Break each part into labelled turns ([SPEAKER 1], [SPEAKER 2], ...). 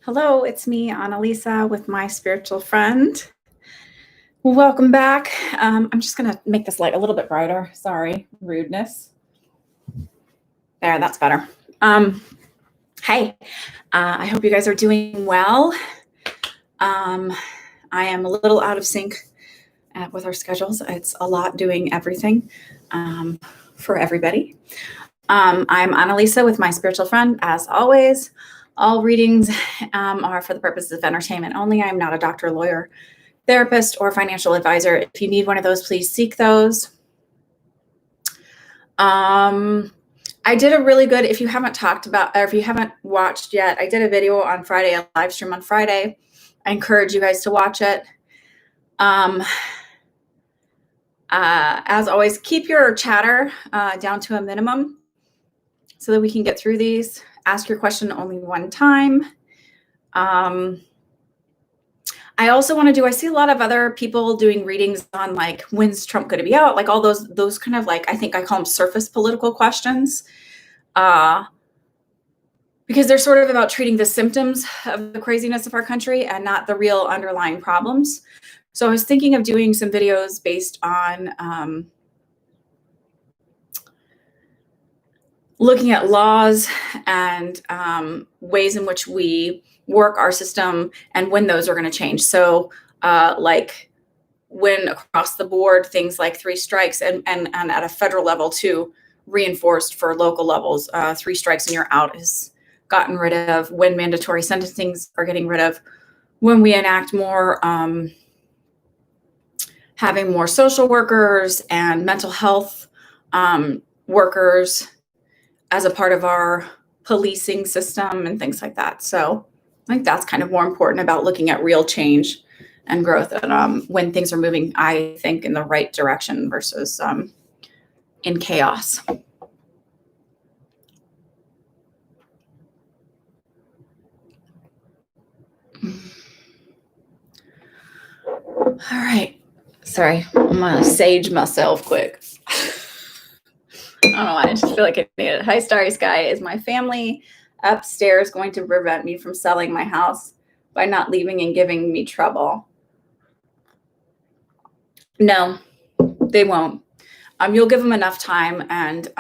[SPEAKER 1] Hello, it's me, Annalisa, with my spiritual friend. Welcome back. I'm just going to make this light a little bit brighter. Sorry, rudeness. There, that's better. Hey, I hope you guys are doing well. I am a little out of sync with our schedules. It's a lot doing everything for everybody. I'm Annalisa with my spiritual friend, as always. All readings are for the purposes of entertainment only. I'm not a doctor, lawyer, therapist, or financial advisor. If you need one of those, please seek those. I did a really good, if you haven't talked about, or if you haven't watched yet, I did a video on Friday, a live stream on Friday. I encourage you guys to watch it. As always, keep your chatter down to a minimum so that we can get through these. Ask your question only one time. I also want to do, I see a lot of other people doing readings on like, when's Trump going to be out? Like all those kind of like, I think I call them surface political questions. Because they're sort of about treating the symptoms of the craziness of our country and not the real underlying problems. So I was thinking of doing some videos based on looking at laws and ways in which we work our system and when those are going to change. So like when across the board, things like 3 strikes and at a federal level too, reinforced for local levels, 3 strikes and you're out is gotten rid of, when mandatory sentencings are getting rid of, when we enact more, having more social workers and mental health workers as a part of our policing system and things like that. So I think that's kind of more important about looking at real change and growth and when things are moving, I think, in the right direction versus in chaos. All right. Sorry, I'm gonna sage myself quick. I don't know why, I just feel like I need it. Hi, Starry Sky. Is my family upstairs going to prevent me from selling my house by not leaving and giving me trouble? No, they won't. You'll give them enough time and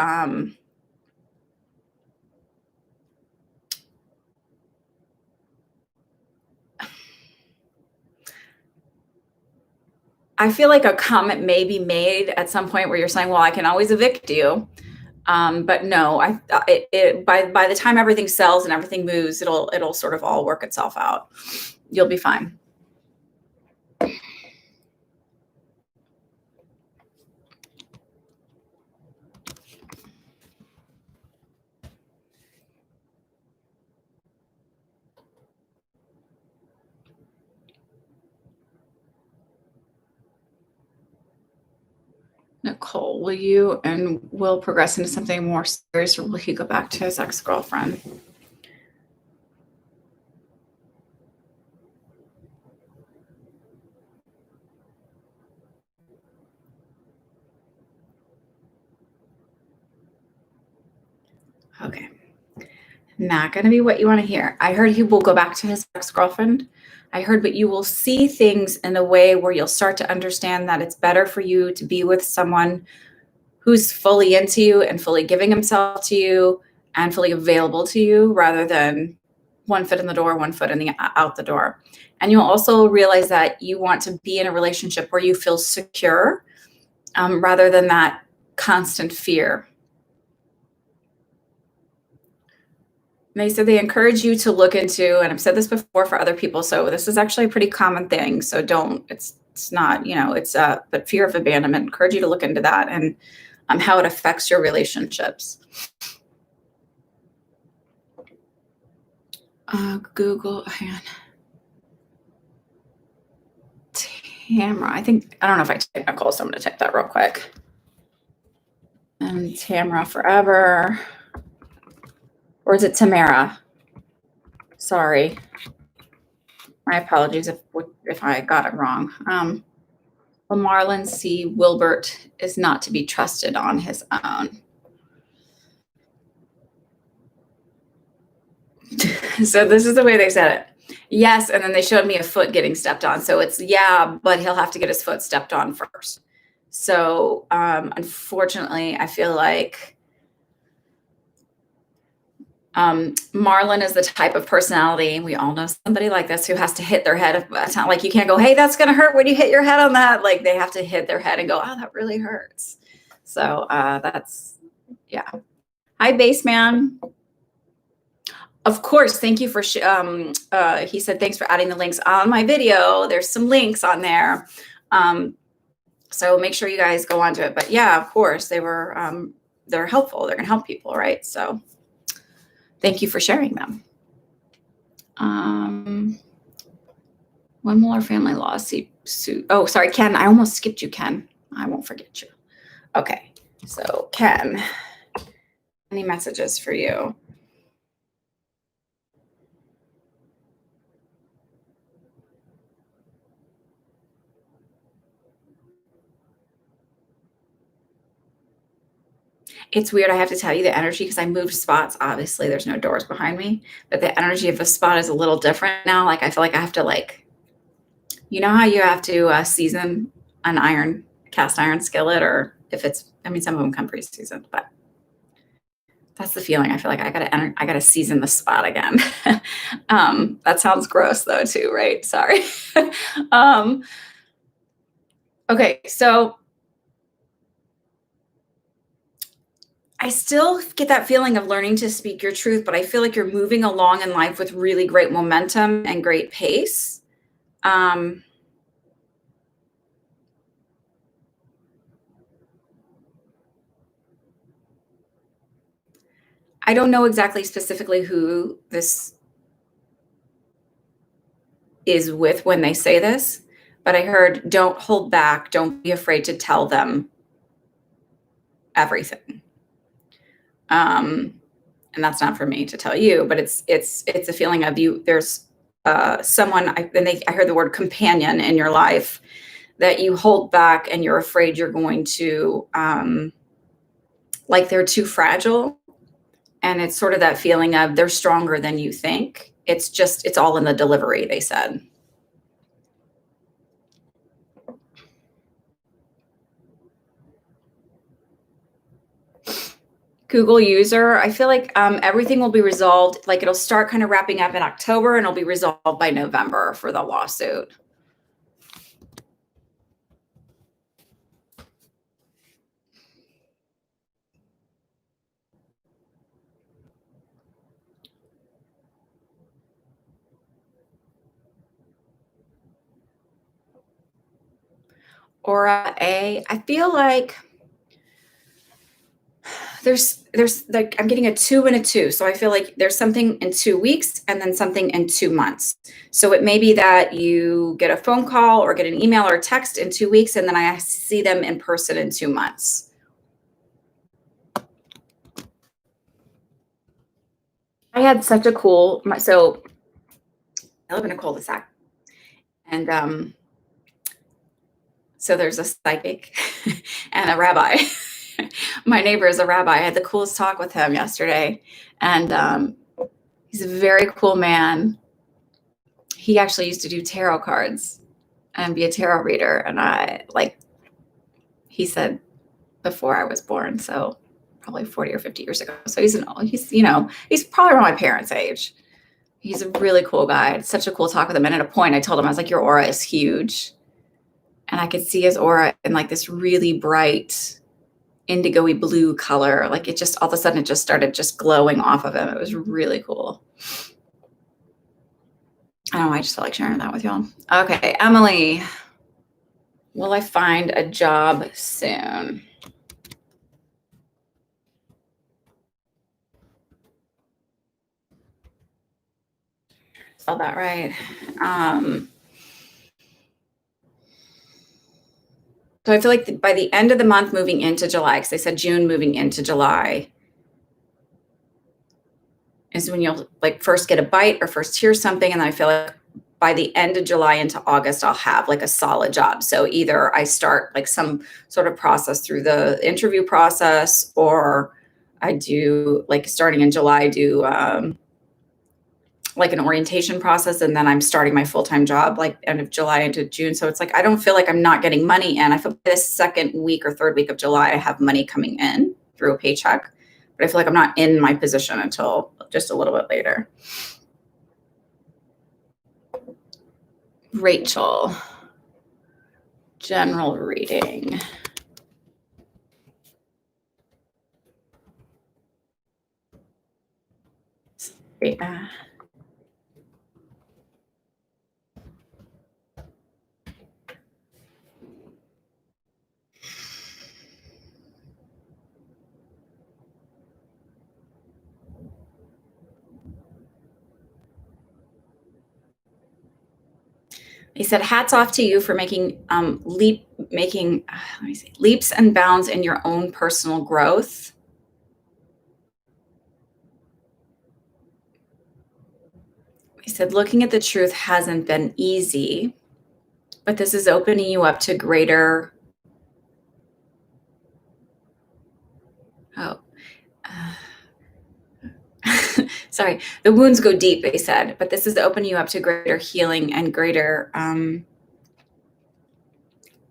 [SPEAKER 1] I feel like a comment may be made at some point where you're saying, well, I can always evict you. But no, by the time everything sells and everything moves, it'll sort of all work itself out. You'll be fine. Nicole, will you and Will progress into something more serious, or will he go back to his ex-girlfriend? Okay. Not going to be what you want to hear. I heard he will go back to his ex-girlfriend. I heard, but you will see things in a way where you'll start to understand that it's better for you to be with someone who's fully into you and fully giving himself to you and fully available to you, rather than one foot in the door, one foot out the door. And you'll also realize that you want to be in a relationship where you feel secure, rather than that constant fear. They said they encourage you to look into, and I've said this before for other people, so this is actually a pretty common thing. So it's not, but fear of abandonment. Encourage you to look into that and how it affects your relationships. Google, hang on. Tamara, I don't know if I typed Nicole, so I'm going to type that real quick. And Tamara forever. Or is it Tamara? Sorry. My apologies if I got it wrong. Marlon C. Wilbert is not to be trusted on his own. So this is the way they said it. Yes, and then they showed me a foot getting stepped on. So it's, yeah, but he'll have to get his foot stepped on first. So unfortunately, I feel like Marlon is the type of personality, we all know somebody like this, who has to hit their head. It's not like you can't go, hey, that's going to hurt when you hit your head on that. Like they have to hit their head and go, oh, that really hurts. So that's, yeah. Hi, Baseman. Of course, thank you for, he said, thanks for adding the links on my video. There's some links on there. So make sure you guys go onto it. But yeah, of course, they're helpful. They're going to help people, right? So thank you for sharing them. One more family lawsuit. Oh, sorry, Ken. I almost skipped you, Ken. I won't forget you. Okay. So Ken, any messages for you? It's weird. I have to tell you the energy, because I moved spots. Obviously, there's no doors behind me, but the energy of the spot is a little different now. Like I feel like I have to, like, you know how you have to season an cast iron skillet, or if it's, I mean, some of them come pre-seasoned, but that's the feeling. I feel like I gotta season the spot again. That sounds gross though too, right? Sorry. Okay, so I still get that feeling of learning to speak your truth, but I feel like you're moving along in life with really great momentum and great pace. I don't know exactly specifically who this is with when they say this, but I heard, don't hold back. Don't be afraid to tell them everything. And that's not for me to tell you, but it's a feeling of you. There's someone, I heard the word companion in your life that you hold back, and you're afraid you're going to, like they're too fragile. And it's sort of that feeling of they're stronger than you think. It's all in the delivery, they said. Google user, I feel like everything will be resolved. Like it'll start kind of wrapping up in October, and it'll be resolved by November for the lawsuit. Aura A, I feel like there's like, I'm getting a 2 and a 2. So I feel like there's something in 2 weeks and then something in 2 months. So it may be that you get a phone call or get an email or a text in 2 weeks, and then I see them in person in 2 months. I had such a cool, so I live in a cul-de-sac, and so there's a psychic and a rabbi. My neighbor is a rabbi. I had the coolest talk with him yesterday, and he's a very cool man. He actually used to do tarot cards and be a tarot reader, and he said before I was born, so probably 40 or 50 years ago. So he's probably around my parents' age. He's a really cool guy. It's such a cool talk with him. And at a point, I told him, I was like, your aura is huge. And I could see his aura in like this really bright indigo-y blue color. Like it just, all of a sudden, it just started just glowing off of him. It was really cool. I don't know. I just felt like sharing that with y'all. Okay, Emily, will I find a job soon? Spelled that right. So I feel like by the end of the month, moving into July, because they said June moving into July is when you'll like first get a bite or first hear something. And I feel like by the end of July into August, I'll have like a solid job. So either I start like some sort of process through the interview process, or I do, like starting in July, do like an orientation process, and then I'm starting my full-time job like end of July into June. So it's like I don't feel like I'm not getting money in. I feel like this second week or third week of July I have money coming in through a paycheck, but I feel like I'm not in my position until just a little bit later. Rachel, general reading. Yeah. He said, hats off to you for making leaps and bounds in your own personal growth. He said, looking at the truth hasn't been easy, but this is opening you up to greater. Sorry, the wounds go deep, they said, but this is opening you up to greater healing and greater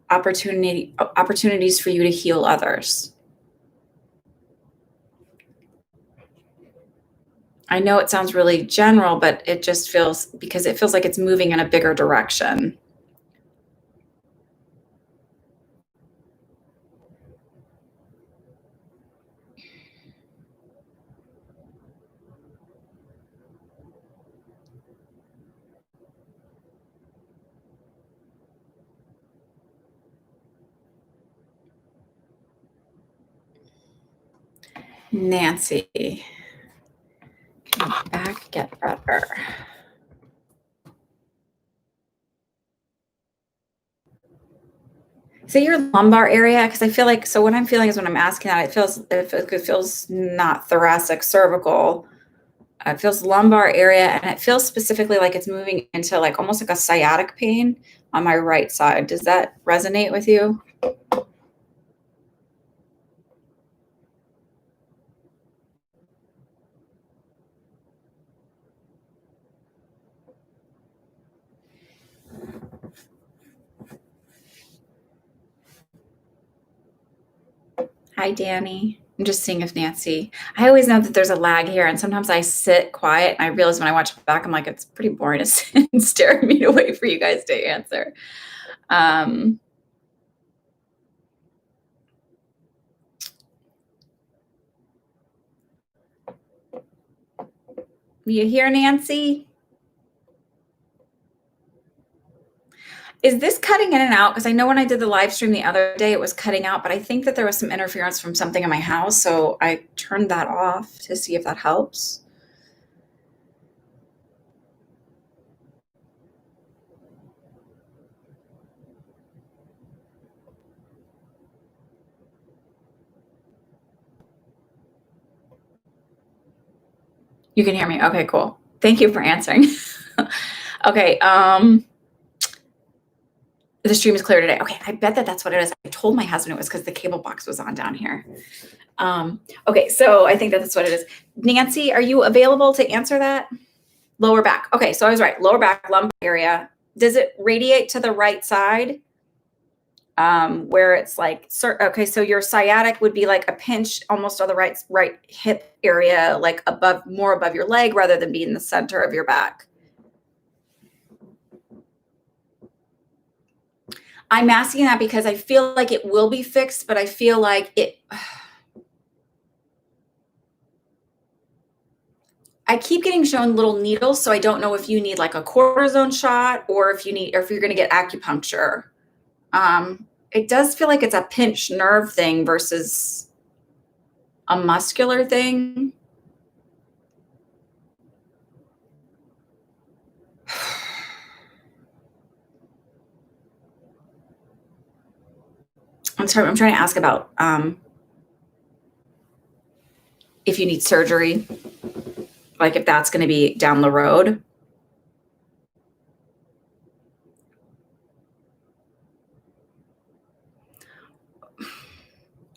[SPEAKER 1] opportunities for you to heal others. I know it sounds really general, but it just feels, because it feels like it's moving in a bigger direction. Nancy, can my back get better? So your lumbar area, because I feel like, so what I'm feeling is when I'm asking that, it feels not thoracic, cervical. It feels lumbar area, and it feels specifically like it's moving into like almost like a sciatic pain on my right side. Does that resonate with you? Hi, Danny. I'm just seeing if Nancy, I always know that there's a lag here, and sometimes I sit quiet and I realize when I watch back, I'm like, it's pretty boring to sit and stare at me to wait for you guys to answer. You hear Nancy? Is this cutting in and out? Because I know when I did the live stream the other day, it was cutting out, but I think that there was some interference from something in my house. So I turned that off to see if that helps. You can hear me. Okay, cool. Thank you for answering. Okay. The stream is clear today. Okay, I bet that that's what it is. I told my husband it was because the cable box was on down here. Okay, so I think that's what it is. Nancy, are you available to answer that? Lower back. Okay, so I was right. Lower back, lumbar area. Does it radiate to the right side? Where it's like, okay, so your sciatic would be like a pinch almost on the right hip area, like more above your leg rather than being the center of your back. I'm asking that because I feel like it will be fixed, but I feel like I keep getting shown little needles, so I don't know if you need like a cortisone shot or if you're going to get acupuncture. It does feel like it's a pinched nerve thing versus a muscular thing. I'm trying to ask about if you need surgery, like if that's going to be down the road.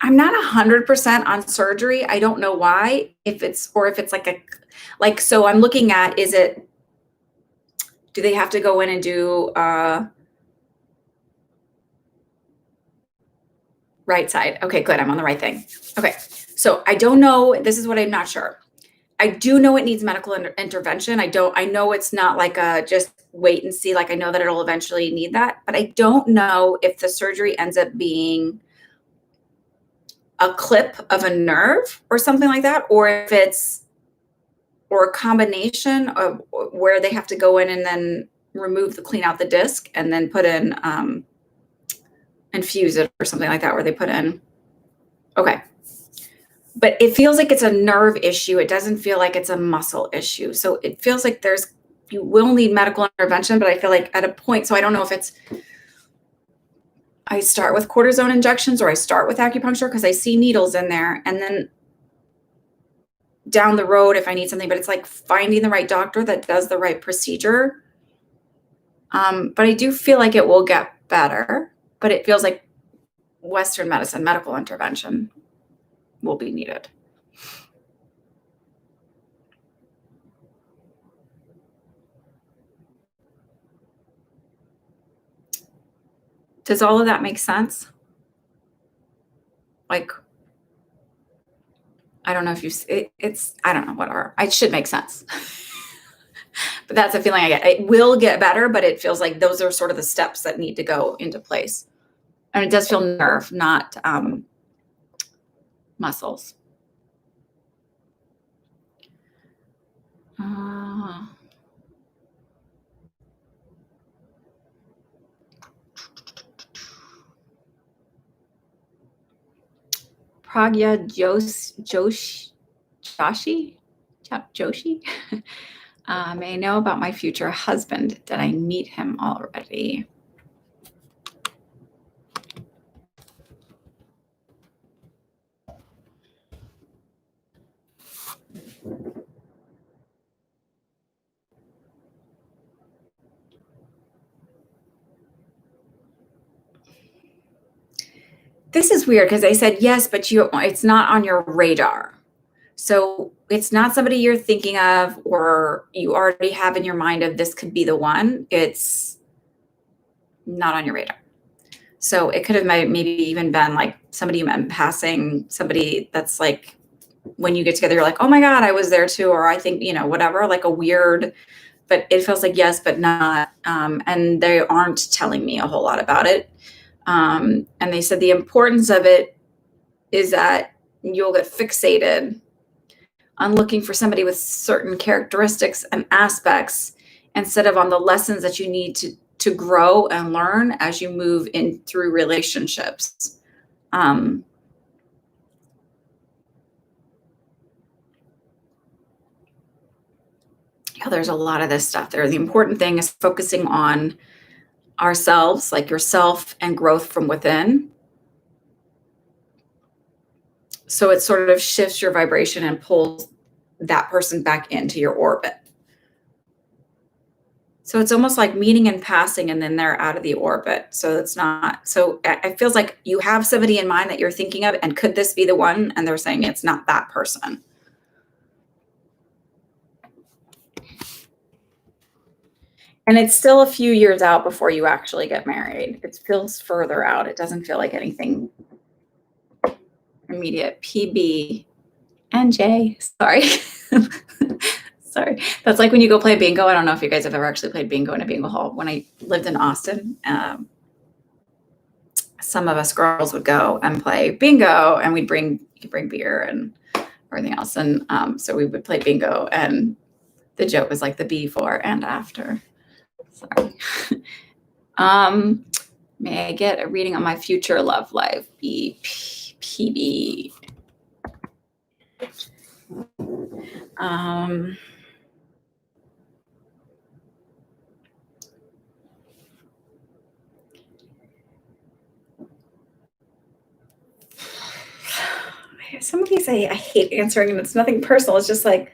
[SPEAKER 1] I'm not 100% on surgery. I don't know why, if it's like so I'm looking at, is it Do they have to go in and do right side? Okay, good. I'm on the right thing. Okay. So I don't know. This is what I'm not sure. I do know it needs medical intervention. I know it's not like a just wait and see. Like I know that it'll eventually need that, but I don't know if the surgery ends up being a clip of a nerve or something like that, or if it's, or a combination of where they have to go in and then clean out the disc and then put in, infuse it or something like that, where they put in. Okay. But it feels like it's a nerve issue. It doesn't feel like it's a muscle issue. So it feels like you will need medical intervention, but I feel like at a point, so I don't know if it's, I start with cortisone injections or I start with acupuncture because I see needles in there, and then down the road if I need something, but it's like finding the right doctor that does the right procedure. But I do feel like it will get better, but it feels like Western medicine, medical intervention will be needed. Does all of that make sense? Like, I don't know if it's, I don't know, whatever. It should make sense. But that's the feeling I get. It will get better, but it feels like those are sort of the steps that need to go into place. And it does feel nerve, not muscles. Pragya Joshi. May I know about my future husband? Did I meet him already? This is weird because I said yes, but it's not on your radar. So it's not somebody you're thinking of or you already have in your mind of this could be the one. It's not on your radar. So it could have maybe even been like somebody you met in passing, somebody that's like, when you get together, you're like, oh my God, I was there too. Or I think, whatever, like a weird, but it feels like yes, but not. And they aren't telling me a whole lot about it. And they said the importance of it is that you'll get fixated on looking for somebody with certain characteristics and aspects instead of on the lessons that you need to grow and learn as you move in through relationships. There's a lot of this stuff there. The important thing is focusing on ourselves, like yourself, and growth from within. So it sort of shifts your vibration and pulls that person back into your orbit. So it's almost like meeting and passing, and then they're out of the orbit. So it's not, so it feels like you have somebody in mind that you're thinking of, and could this be the one? And they're saying it's not that person. And it's still a few years out before you actually get married. It feels further out. It doesn't feel like anything immediate. PB and J. Sorry. Sorry. That's like when you go play bingo. I don't know if you guys have ever actually played bingo in a bingo hall. When I lived in Austin, some of us girls would go and play bingo, and we'd bring beer and everything else. And so we would play bingo, and the joke was like the before and after. Sorry. May I get a reading on my future love life? PB. Some of these I hate answering, and it's nothing personal. It's just like,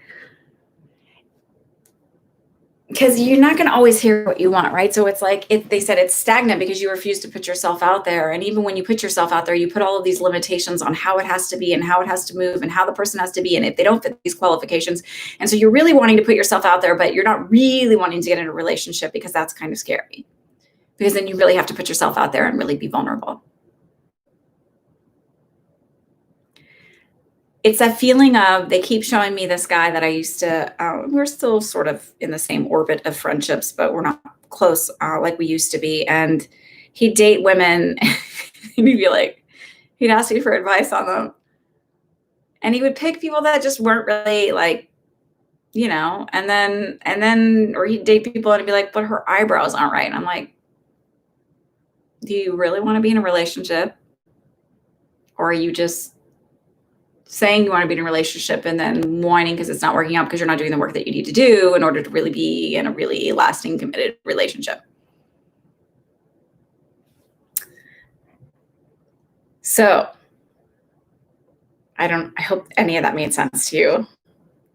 [SPEAKER 1] because you're not going to always hear what you want, right? So it's like they said it's stagnant because you refuse to put yourself out there. And even when you put yourself out there, you put all of these limitations on how it has to be and how it has to move and how the person has to be. And if they don't fit these qualifications. And so you're really wanting to put yourself out there, but you're not really wanting to get in a relationship because that's kind of scary. Because then you really have to put yourself out there and really be vulnerable. It's that feeling of, they keep showing me this guy that I used to, we're still sort of in the same orbit of friendships, but we're not close like we used to be. And he'd date women and he'd be like, he'd ask me for advice on them. And he would pick people that just weren't really like, you know, and then, or he'd date people and he'd be like, but her eyebrows aren't right. And I'm like, do you really want to be in a relationship? Or are you just saying you want to be in a relationship and then whining because it's not working out because you're not doing the work that you need to do in order to really be in a really lasting, committed relationship? So I hope any of that made sense to you.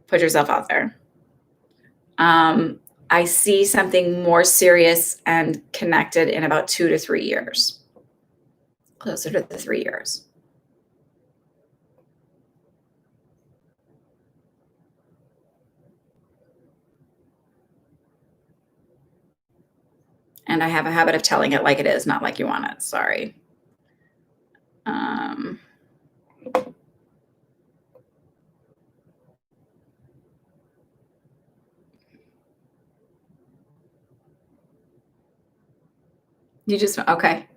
[SPEAKER 1] Put yourself out there. I see something more serious and connected in about 2 to 3 years, closer to the 3 years. And I have a habit of telling it like it is, not like you want it. Sorry. You just, okay.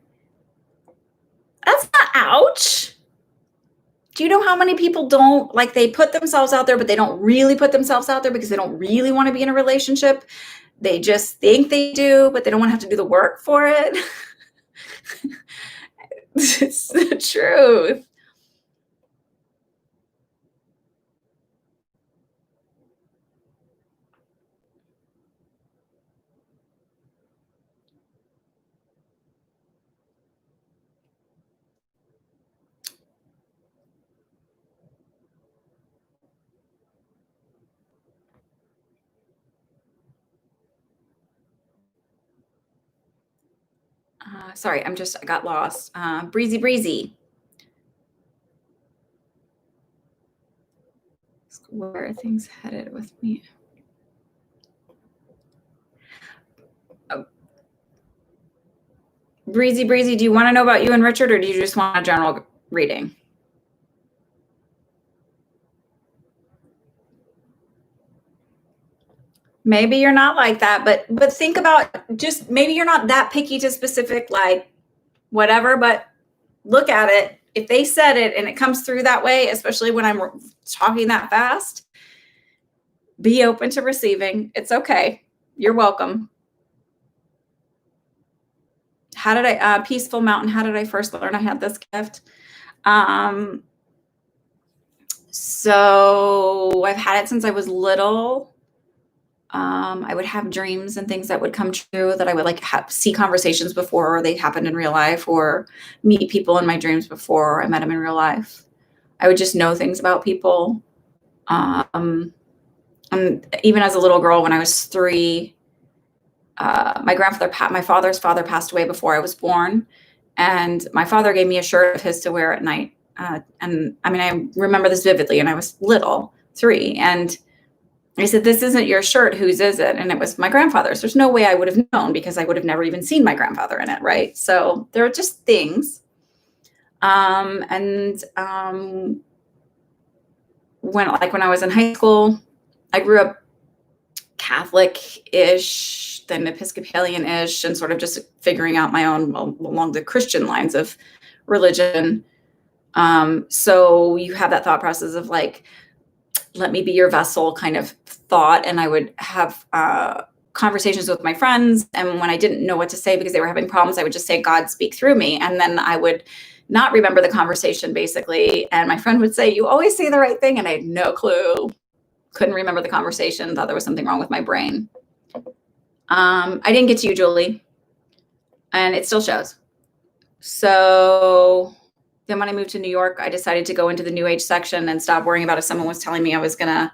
[SPEAKER 1] That's not ouch. Do you know how many people don't, like, they put themselves out there, but they don't really put themselves out there because they don't really want to be in a relationship? They just think they do, but they don't want to have to do the work for it. It's the truth. Sorry, I got lost. Breezy. Where are things headed with me? Oh. Breezy, do you want to know about you and Richard, or do you just want a general reading? Maybe you're not like that, but think about, just maybe you're not that picky to specific, like whatever, but look at it. If they said it and it comes through that way, especially when I'm talking that fast, be open to receiving. It's okay. You're welcome. How did I, Peaceful Mountain, how did I first learn I had this gift? So I've had it since I was little. I would have dreams and things that would come true, that I would like see conversations before they happened in real life, or meet people in my dreams before I met them in real life. I would just know things about people. And even as a little girl, when I was 3, my father's father passed away before I was born. And my father gave me a shirt of his to wear at night. And I mean, I remember this vividly, and I was little, 3. And I said, this isn't your shirt. Whose is it? And it was my grandfather's. There's no way I would have known, because I would have never even seen my grandfather in it. Right. So there are just things. When I was in high school, I grew up Catholic-ish, then Episcopalian-ish, and sort of just figuring out my own along the Christian lines of religion. So you have that thought process of like, let me be your vessel kind of thought. And I would have conversations with my friends. And when I didn't know what to say because they were having problems, I would just say, God, speak through me. And then I would not remember the conversation, basically. And my friend would say, you always say the right thing. And I had no clue. Couldn't remember the conversation. Thought there was something wrong with my brain. I didn't get to you, Julie. And it still shows. So then when I moved to New York, I decided to go into the New Age section and stop worrying about if someone was telling me I was going to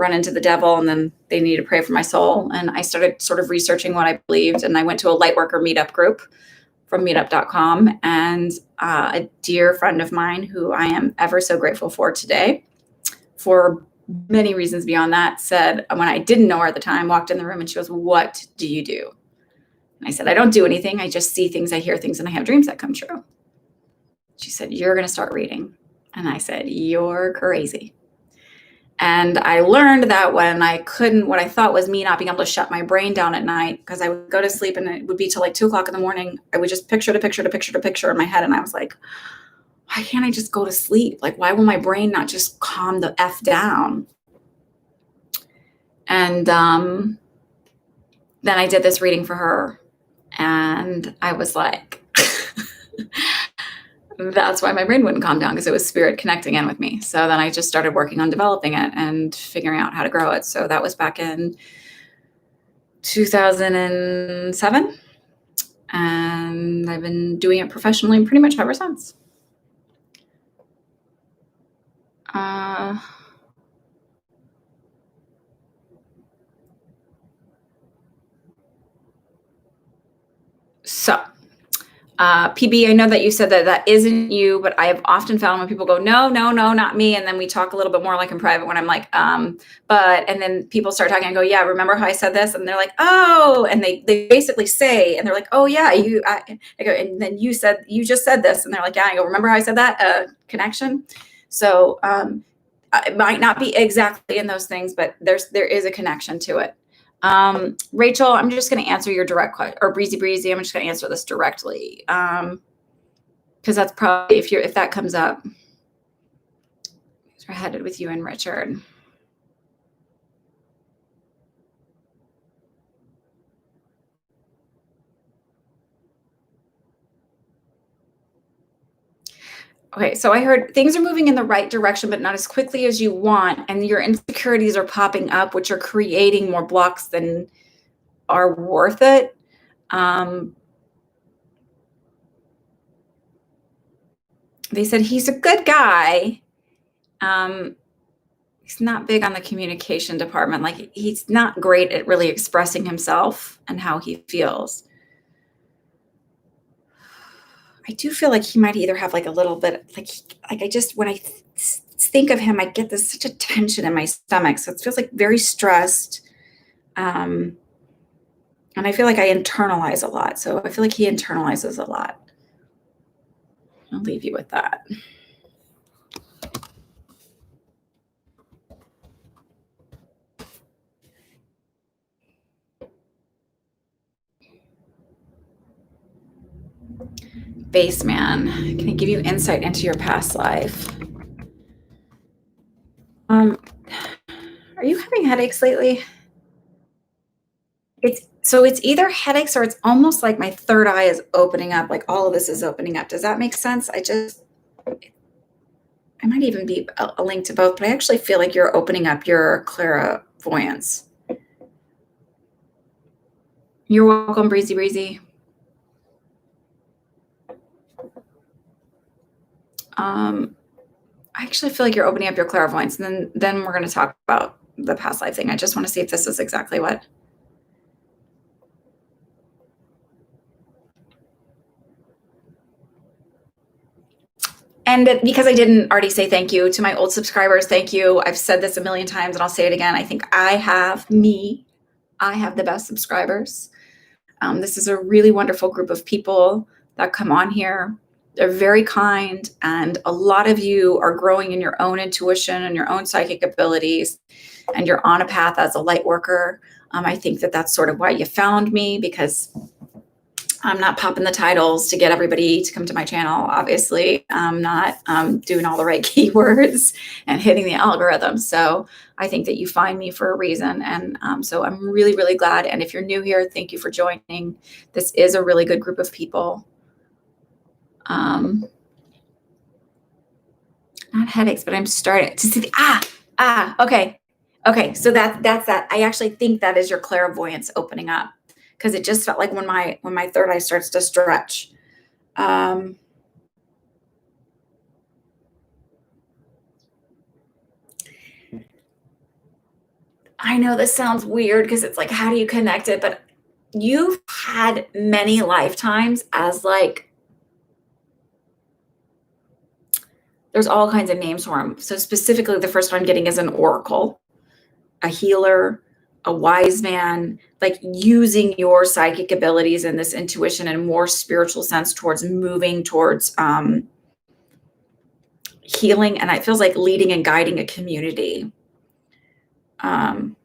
[SPEAKER 1] run into the devil, and then they needed to pray for my soul. And I started sort of researching what I believed, and I went to a Lightworker meetup group from meetup.com, and a dear friend of mine who I am ever so grateful for today, for many reasons beyond that, said, when I didn't know her at the time, walked in the room and she goes, "What do you do?" And I said, "I don't do anything. I just see things, I hear things, and I have dreams that come true." She said, "You're going to start reading." And I said, "You're crazy." And I learned that when I couldn't, what I thought was me not being able to shut my brain down at night, because I would go to sleep and it would be till like 2 o'clock in the morning. I would just picture to picture to picture to picture in my head. And I was like, why can't I just go to sleep? Like, why will my brain not just calm the F down? And then I did this reading for her, and I was like, that's why my brain wouldn't calm down, because it was spirit connecting in with me. So then I just started working on developing it and figuring out how to grow it. So that was back in 2007. And I've been doing it professionally pretty much ever since. PB, I know that you said that that isn't you, but I have often found when people go, no, not me. And then we talk a little bit more like in private when I'm like, and then people start talking and go, yeah, remember how I said this? And they're like, oh, and they basically say, and they're like, oh yeah, I go, and then you just said this. And they're like, yeah, I go, remember how I said that? Connection. So it might not be exactly in those things, but there is a connection to it. Rachel, I'm just going to answer your direct question, or Breezy, I'm just going to answer this directly. Cause that's probably, if that comes up, we're headed with you and Richard. Okay. So I heard things are moving in the right direction, but not as quickly as you want. And your insecurities are popping up, which are creating more blocks than are worth it. They said he's a good guy. He's not big on the communication department. Like, he's not great at really expressing himself and how he feels. I do feel like he might either have like a little bit, like I just, when I think of him, I get this such a tension in my stomach. So it feels like very stressed. And I feel like I internalize a lot. So I feel like he internalizes a lot. I'll leave you with that. Baseman, can I give you insight into your past life? Are you having headaches lately? It's either headaches or it's almost like my third eye is opening up, like all of this is opening up. Does that make sense? I might even be a link to both, but I actually feel like you're opening up your clairvoyance. You're welcome, Breezy. I actually feel like you're opening up your clairvoyance, and then we're going to talk about the past life thing. I just want to see if this is exactly what. And because I didn't already say thank you to my old subscribers, thank you. I've said this a million times and I'll say it again. I think I have the best subscribers. This is a really wonderful group of people that come on here. They're very kind, and a lot of you are growing in your own intuition and your own psychic abilities, and you're on a path as a light worker. I think that that's sort of why you found me, because I'm not popping the titles to get everybody to come to my channel. Obviously, I'm not doing all the right keywords and hitting the algorithm. So I think that you find me for a reason. And so I'm really, really glad. And if you're new here, thank you for joining. This is a really good group of people. Not headaches, but I'm starting to see the, okay. Okay. So that's that. I actually think that is your clairvoyance opening up, because it just felt like when my third eye starts to stretch. I know this sounds weird because it's like, how do you connect it? But you've had many lifetimes as like, there's all kinds of names for them. So specifically, the first one I'm getting is an oracle, a healer, a wise man, like using your psychic abilities and this intuition and more spiritual sense towards moving towards healing. And it feels like leading and guiding a community. Um,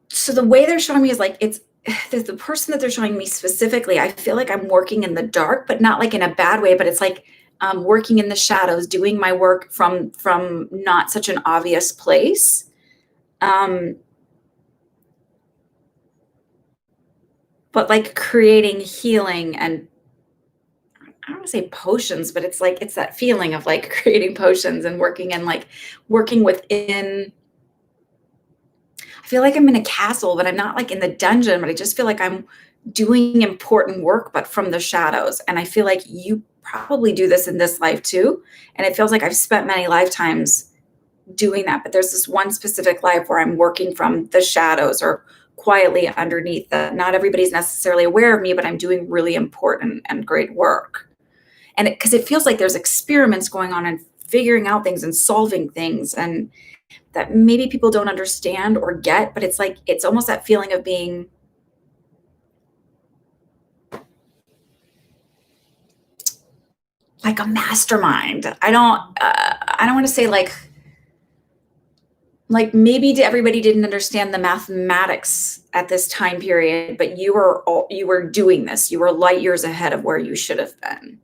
[SPEAKER 1] so the way they're showing me is like, it's the person that they're showing me specifically, I feel like I'm working in the dark, but not like in a bad way, but it's like working in the shadows, doing my work from not such an obvious place. But like creating healing and I don't want to say potions, but it's like it's that feeling of like creating potions and working within. I feel like I'm in a castle, but I'm not like in the dungeon, but I just feel like I'm doing important work, but from the shadows. And I feel like you probably do this in this life too. And it feels like I've spent many lifetimes doing that. But there's this one specific life where I'm working from the shadows or quietly underneath that. Not everybody's necessarily aware of me, but I'm doing really important and great work. And because it feels like there's experiments going on and figuring out things and solving things and that maybe people don't understand or get, but it's like it's almost that feeling of being like a mastermind. I don't want to say like maybe everybody didn't understand the mathematics at this time period, but you were doing this. You were light years ahead of where you should have been.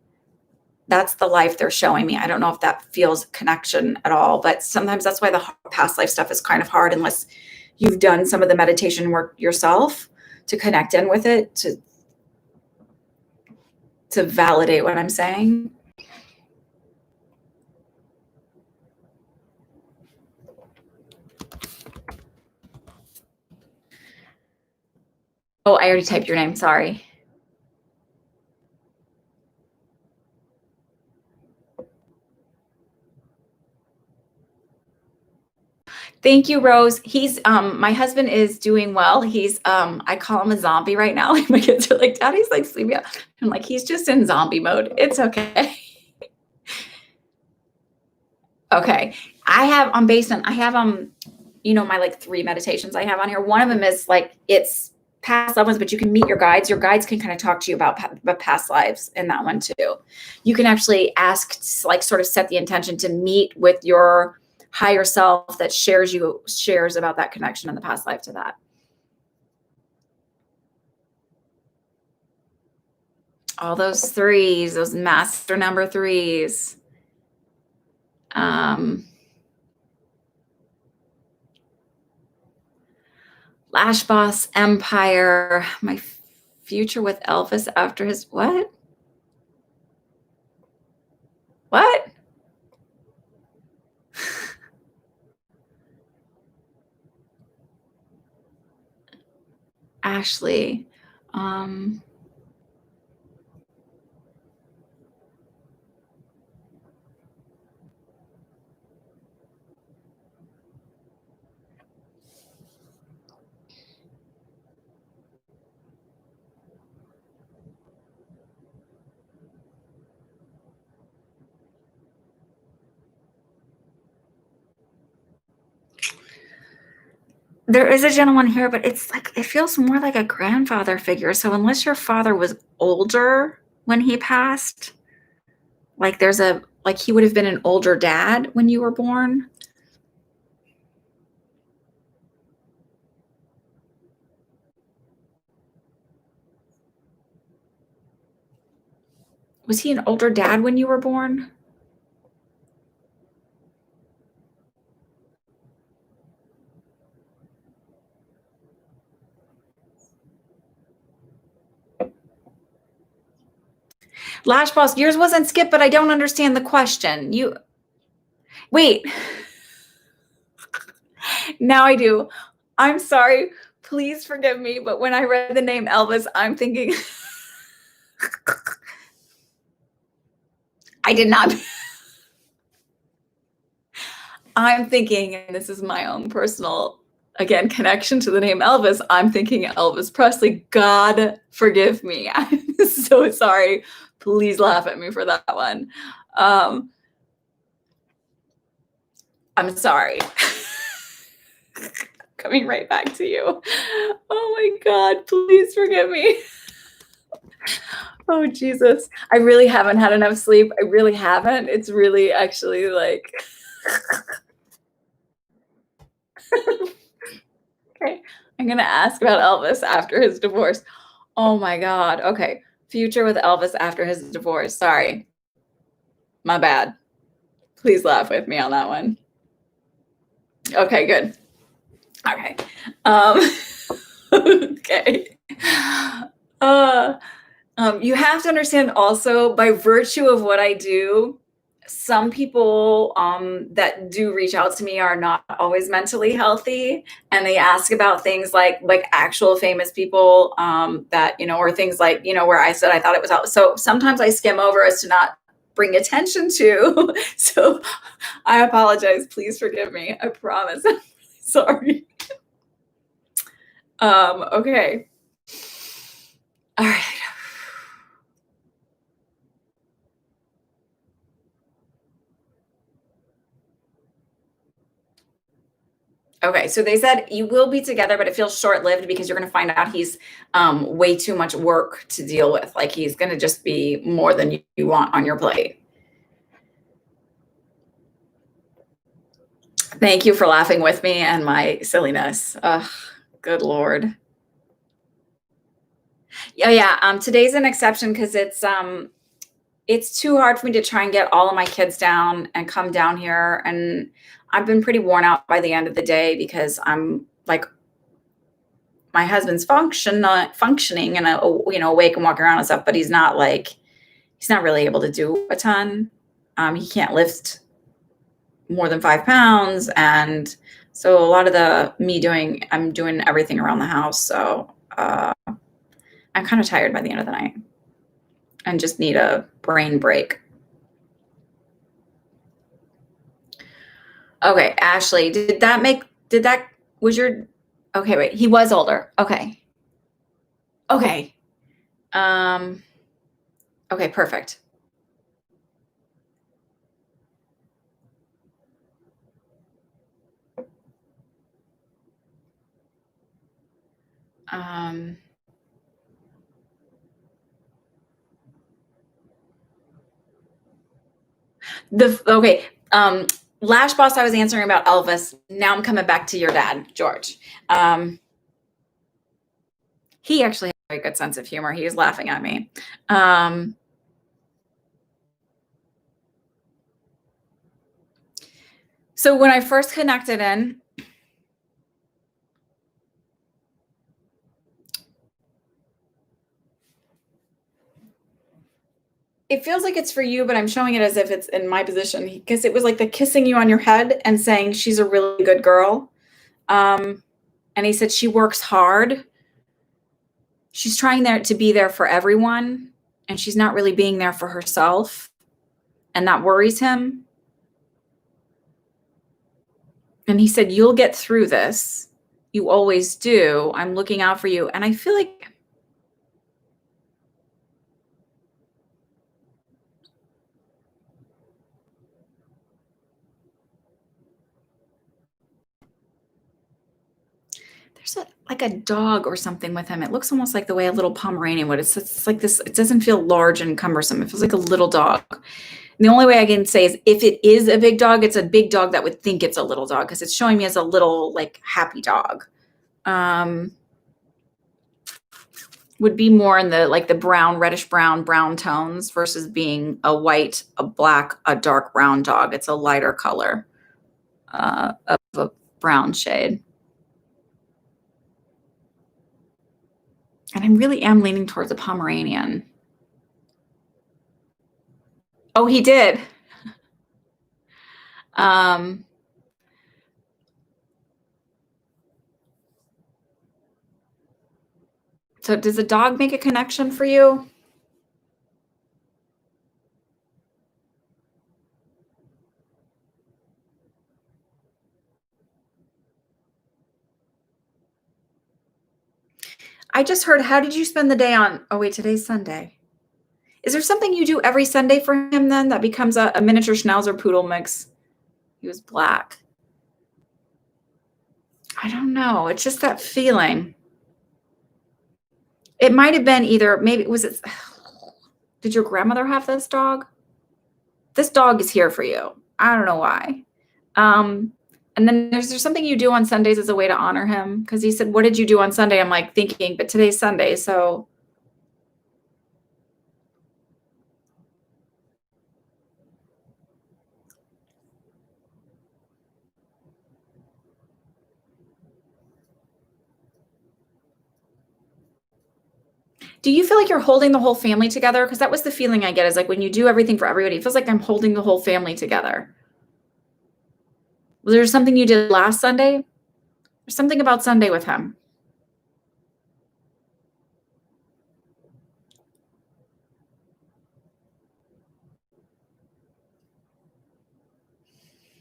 [SPEAKER 1] That's the life they're showing me. I don't know if that feels connection at all, but sometimes that's why the past life stuff is kind of hard unless you've done some of the meditation work yourself to connect in with it, to validate what I'm saying. Oh, I already typed your name. Sorry. Thank you, Rose. He's my husband is doing well. He's I call him a zombie right now. My kids are like, Daddy's like sleeping. I'm like, he's just in zombie mode. It's okay. Okay. I have on Basement, I have my like 3 meditations I have on here. One of them is like it's past loved ones, but you can meet your guides. Your guides can kind of talk to you about past lives in that one too. You can actually ask, like sort of set the intention to meet with your higher self that shares about that connection in the past life to that. All those 3s, those master number 3s. Lash Boss Empire, my future with Elvis after his what? What? Ashley. There is a gentleman here, but it's like it feels more like a grandfather figure. So unless your father was older when he passed, like he would have been an older dad when you were born. Was he an older dad when you were born? Lash Boss, yours wasn't skipped, but I don't understand the question. Wait. Now I do. I'm sorry. Please forgive me. But when I read the name Elvis, I'm thinking, I did not. I'm thinking, and this is my own personal, again, connection to the name Elvis. I'm thinking Elvis Presley. God forgive me. I'm so sorry. Please laugh at me for that one. I'm sorry. Coming right back to you. Oh my God, please forgive me. Oh, Jesus. I really haven't had enough sleep. I really haven't. It's really actually like, okay. I'm going to ask about Elvis after his divorce. Oh my God. Okay. Future with Elvis after his divorce. Sorry. My bad. Please laugh with me on that one. Okay, good. Okay. Okay. You have to understand also, by virtue of what I do, some people that do reach out to me are not always mentally healthy, and they ask about things like actual famous people that or things like where I said I thought it was out. So sometimes I skim over as to not bring attention to. So I apologize. Please forgive me. I promise. Sorry. Okay. All right. Okay, so they said you will be together, but it feels short-lived because you're going to find out he's way too much work to deal with. Like he's going to just be more than you want on your plate. Thank you for laughing with me and my silliness. Ugh, good Lord. Yeah. Today's an exception because it's too hard for me to try and get all of my kids down and come down here, and I've been pretty worn out by the end of the day because I'm like my husband's functioning and awake and walking around and stuff, but he's not really able to do a ton. He can't lift more than 5 pounds, and so a lot of I'm doing everything around the house. So I'm kind of tired by the end of the night and just need a brain break. Okay, Ashley, okay, wait, he was older. Okay. Okay. Okay, perfect. Okay. Lash Boss, I was answering about Elvis. Now I'm coming back to your dad, George. He actually has a very good sense of humor. He was laughing at me. So when I first connected in, it feels like it's for you, but I'm showing it as if it's in my position because it was like the kissing you on your head and saying she's a really good girl. And he said she works hard. She's trying to be there for everyone, and she's not really being there for herself, and that worries him. And he said, "You'll get through this. You always do. I'm looking out for you." And I feel like there's like a dog or something with him. It looks almost like the way a little Pomeranian would. It's like this. It doesn't feel large and cumbersome. It feels like a little dog. And the only way I can say is if it is a big dog, it's a big dog that would think it's a little dog because it's showing me as a little like happy dog. Would be more in the like the brown, reddish brown tones versus being a white, a black, a dark brown dog. It's a lighter color of a brown shade. And I really am leaning towards a Pomeranian. Oh, he did. So does the dog make a connection for you? I just heard, how did you spend the day on, oh wait, today's Sunday. Is there something you do every Sunday for him then that becomes a miniature Schnauzer poodle mix? He was black. I don't know. It's just that feeling. It might have been either, maybe, was it, did your grandmother have this dog? This dog is here for you. I don't know why. And then there's something you do on Sundays as a way to honor him? Because he said, what did you do on Sunday? I'm like thinking, but today's Sunday, so. Do you feel like you're holding the whole family together? Because that was the feeling I get, is like when you do everything for everybody, it feels like I'm holding the whole family together. Was there something you did last Sunday? There's something about Sunday with him.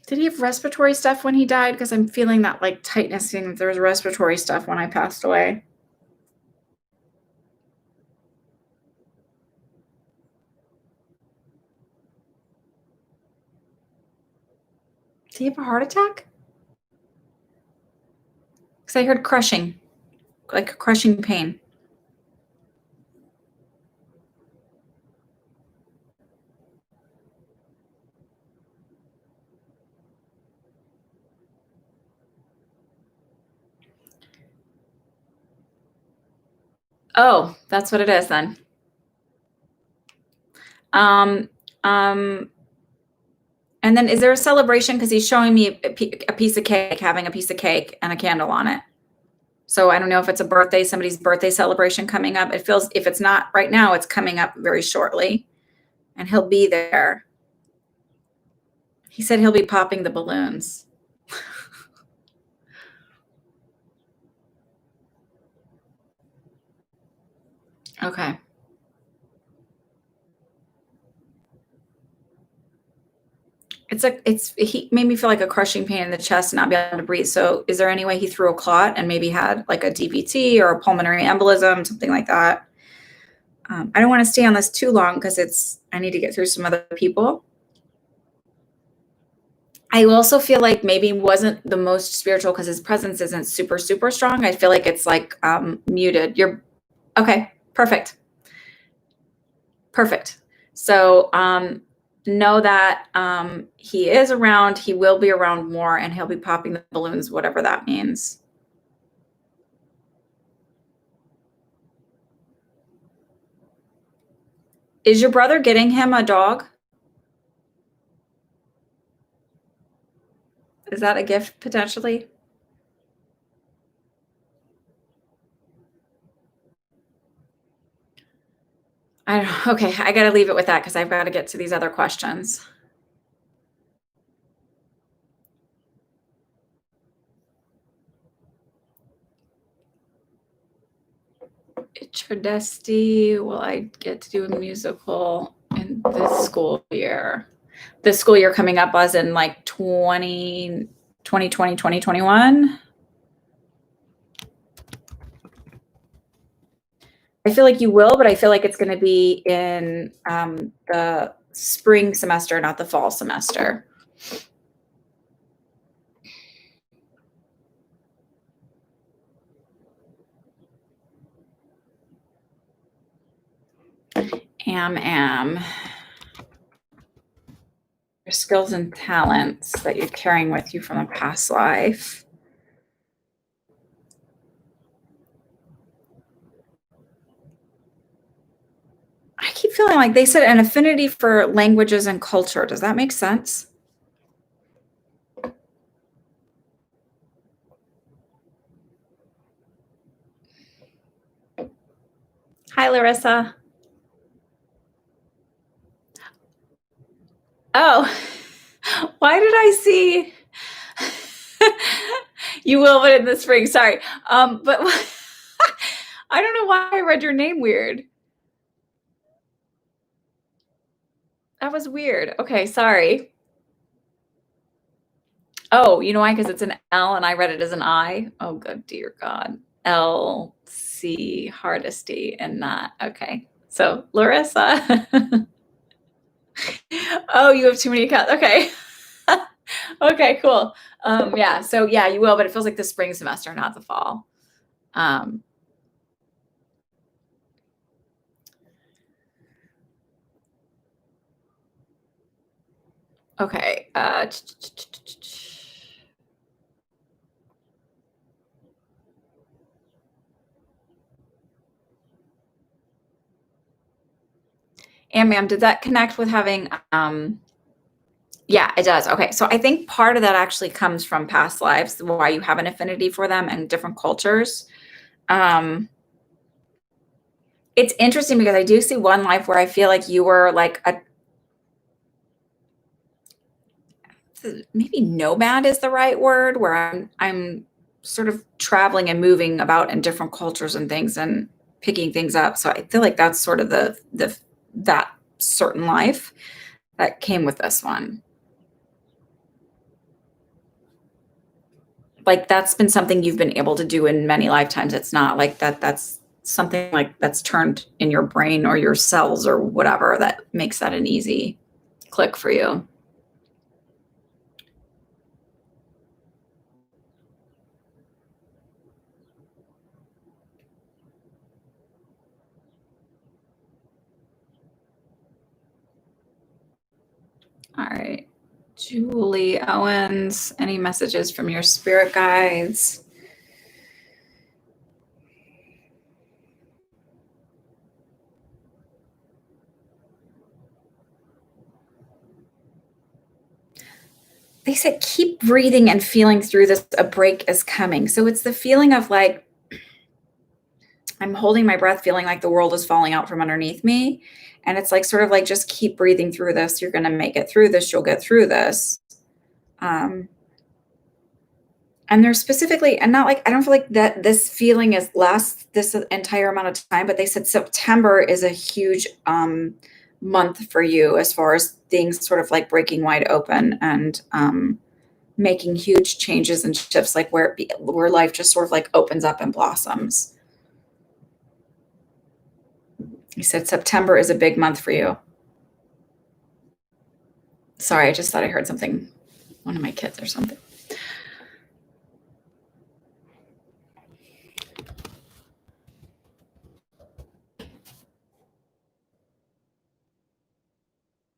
[SPEAKER 1] Did he have respiratory stuff when he died? Because I'm feeling that like tightness, seeing that there was respiratory stuff when I passed away. Did he have a heart attack? Because I heard crushing, like crushing pain. Oh, that's what it is then. And then is there a celebration? Because he's showing me a piece of cake, having a piece of cake and a candle on it. So I don't know if it's a birthday, somebody's birthday celebration coming up. It feels, if it's not right now, it's coming up very shortly, and he'll be there. He said he'll be popping the balloons. Okay. He made me feel like a crushing pain in the chest and not be able to breathe. So is there any way he threw a clot and maybe had like a DVT or a pulmonary embolism, something like that? I don't want to stay on this too long because I need to get through some other people. I also feel like maybe wasn't the most spiritual because his presence isn't super, super strong. I feel like it's like muted. Okay, perfect. Perfect. So know that he is around, he will be around more, and he'll be popping the balloons, whatever that means. Is your brother getting him a dog? Is that a gift potentially? Okay, I got to leave it with that because I've got to get to these other questions. Tradesti, will I get to do a musical in this school year? This school year coming up, as in like 2020, 2021? I feel like you will, but I feel like it's going to be in the spring semester, not the fall semester. Your skills and talents that you're carrying with you from a past life. I keep feeling like they said an affinity for languages and culture. Does that make sense? Hi, Larissa. Oh, why did I see? You will, but in the spring. Sorry. But I don't know why I read your name weird. That was weird. Okay, sorry. Oh, you know why? Because it's an L and I read it as an I. Oh, good dear God. L C Hardesty and not. Okay. So, Larissa. Oh, you have too many accounts. Okay. Okay, cool. Yeah. So, yeah, you will, but it feels like the spring semester, not the fall. Okay. And ma'am, did that connect with having yeah, it does. Okay. So I think part of that actually comes from past lives, why you have an affinity for them and different cultures. It's interesting because I do see one life where I feel like you were like a maybe nomad is the right word, where I'm sort of traveling and moving about in different cultures and things and picking things up. So I feel like that's sort of the that certain life that came with this one. Like that's been something you've been able to do in many lifetimes. It's not like that's something like that's turned in your brain or your cells or whatever that makes that an easy click for you. All right. Julie Owens, any messages from your spirit guides? They said keep breathing and feeling through this. A break is coming. So it's the feeling of like I'm holding my breath, feeling like the world is falling out from underneath me. And it's like sort of like just keep breathing through this. You're going to make it through this. You'll get through this. And there's specifically, and not like, I don't feel like that this feeling is lasts this entire amount of time, but they said September is a huge month for you as far as things sort of like breaking wide open and making huge changes and shifts, like where life just sort of like opens up and blossoms. You said September is a big month for you. Sorry, I just thought I heard something, one of my kids or something.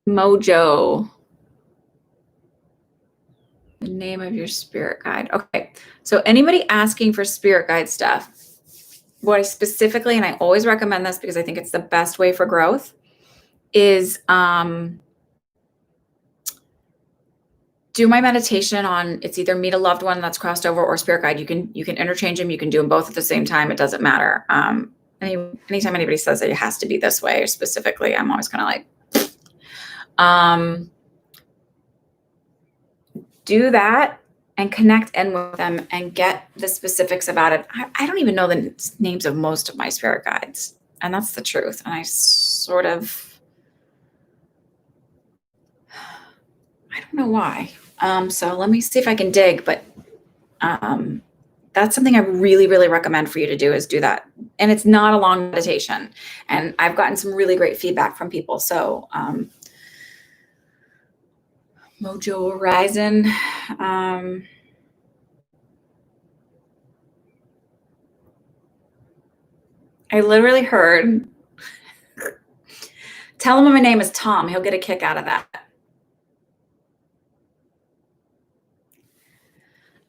[SPEAKER 1] Mojo. The name of your spirit guide. Okay. So anybody asking for spirit guide stuff, what I specifically, and I always recommend this because I think it's the best way for growth, is do my meditation on it's either meet a loved one that's crossed over or spirit guide. You can interchange them. You can do them both at the same time. It doesn't matter. Anytime anybody says that it has to be this way or specifically, I'm always kind of like, do that and connect in with them and get the specifics about it. I don't even know the names of most of my spirit guides, and that's the truth. And I sort of, I don't know why. So let me see if I can dig, but that's something I really, really recommend for you to do is do that. And it's not a long meditation. And I've gotten some really great feedback from people. So Mojo Horizon. I literally heard, tell him my name is Tom. He'll get a kick out of that.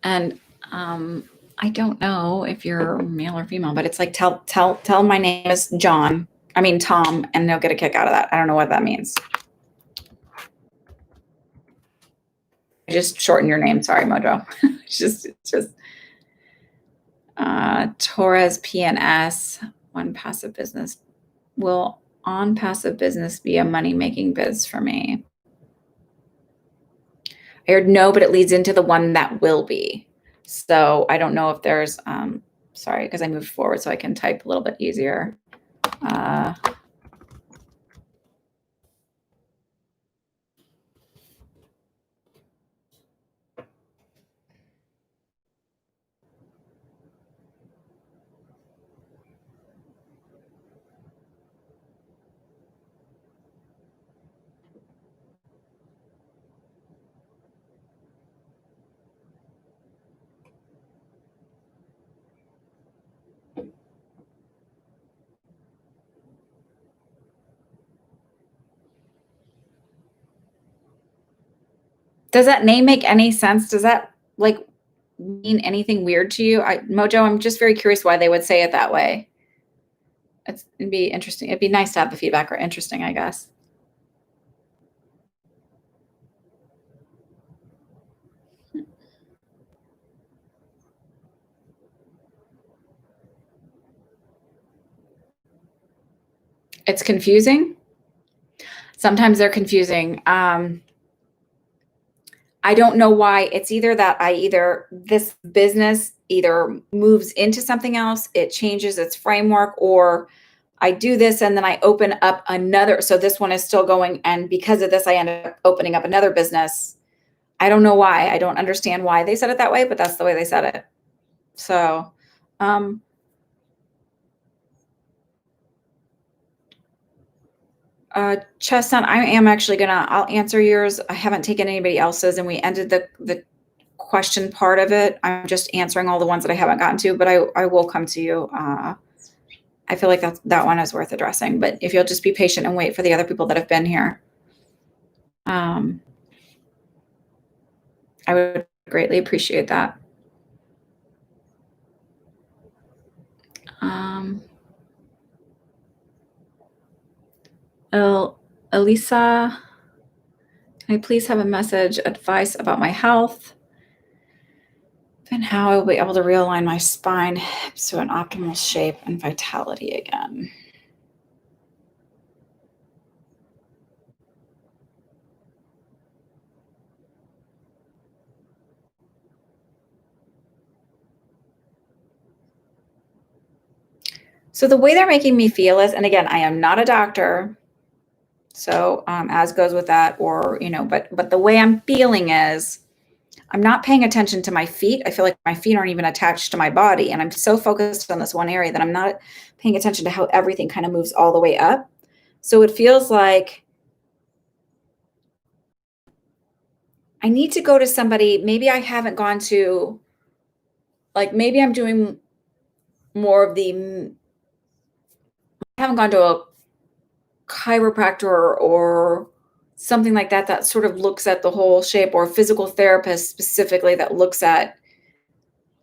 [SPEAKER 1] And I don't know if you're male or female, but it's like tell my name is John. I mean Tom, and they'll get a kick out of that. I don't know what that means. I just shorten your name. Sorry, Mojo. it's just Torres PNS. One passive business. Will on passive business be a money making biz for me? I heard no, but it leads into the one that will be. So I don't know if there's sorry, because I moved forward so I can type a little bit easier. Does that name make any sense? Does that like mean anything weird to you? Mojo, I'm just very curious why they would say it that way. It'd be interesting. It'd be nice to have the feedback, or interesting, I guess. It's confusing. Sometimes they're confusing. I don't know why. It's either that this business either moves into something else, it changes its framework, or I do this and then I open up another. So this one is still going. And because of this, I end up opening up another business. I don't know why. I don't understand why they said it that way, but that's the way they said it. So, Chestnut, I am actually I'll answer yours. I haven't taken anybody else's, and we ended the question part of it. I'm just answering all the ones that I haven't gotten to, but I will come to you. I feel like that one is worth addressing, but if you'll just be patient and wait for the other people that have been here. I would greatly appreciate that. Elisa, can I please have a message, advice about my health and how I will be able to realign my spine hips to an optimal shape and vitality again? So the way they're making me feel is, and again, I am not a doctor, so as goes with that, or but the way I'm feeling is, I'm not paying attention to my feet. I feel like my feet aren't even attached to my body, and I'm so focused on this one area that I'm not paying attention to how everything kind of moves all the way up. So it feels like I need to go to somebody. Maybe I haven't gone to, like, maybe I'm doing more of I haven't gone to a chiropractor or something like that sort of looks at the whole shape, or a physical therapist specifically that looks at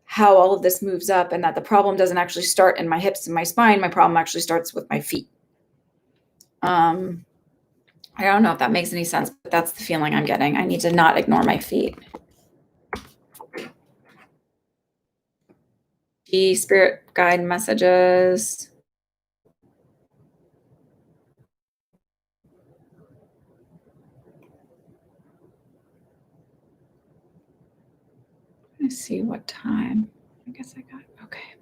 [SPEAKER 1] how all of this moves up, and that the problem doesn't actually start in my hips and my spine. My problem actually starts with my feet. I don't know if that makes any sense, but that's the feeling I'm getting. I need to not ignore my feet. The spirit guide messages. Let's see what time. I guess I got, okay.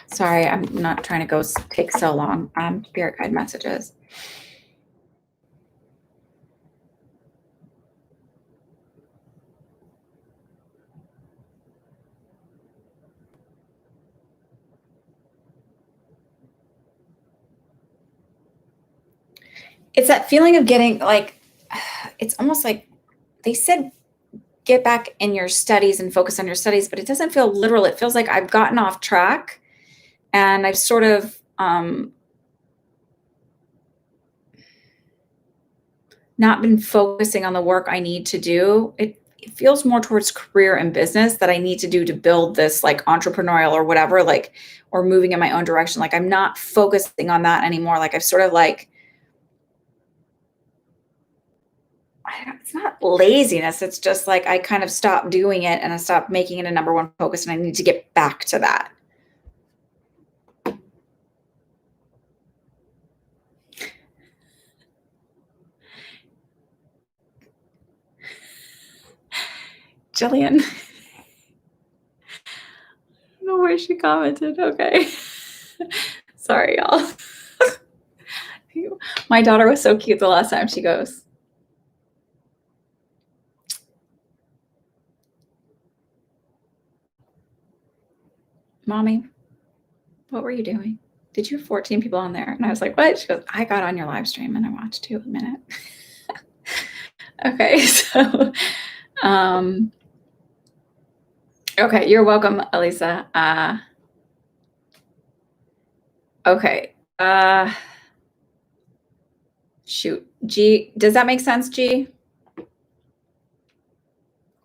[SPEAKER 1] Sorry, I'm not trying to take so long. Spirit guide messages. It's that feeling of getting like, it's almost like they said, get back in your studies and focus on your studies, but it doesn't feel literal. It feels like I've gotten off track and I've sort of not been focusing on the work I need to do. It feels more towards career and business that I need to do to build this, like, entrepreneurial or whatever, like, or moving in my own direction. Like, I'm not focusing on that anymore. Like, I've sort of like, it's not laziness. It's just like I kind of stopped doing it and I stopped making it a number one focus, and I need to get back to that. Jillian, I don't know where she commented. Okay. Sorry, y'all. My daughter was so cute the last time. She goes, "Mommy, what were you doing? Did you have 14 people on there?" And I was like, "What?" She goes, "I got on your live stream and I watched you a minute." Okay, so okay, you're welcome, Elisa. Okay. Shoot. G, does that make sense, G?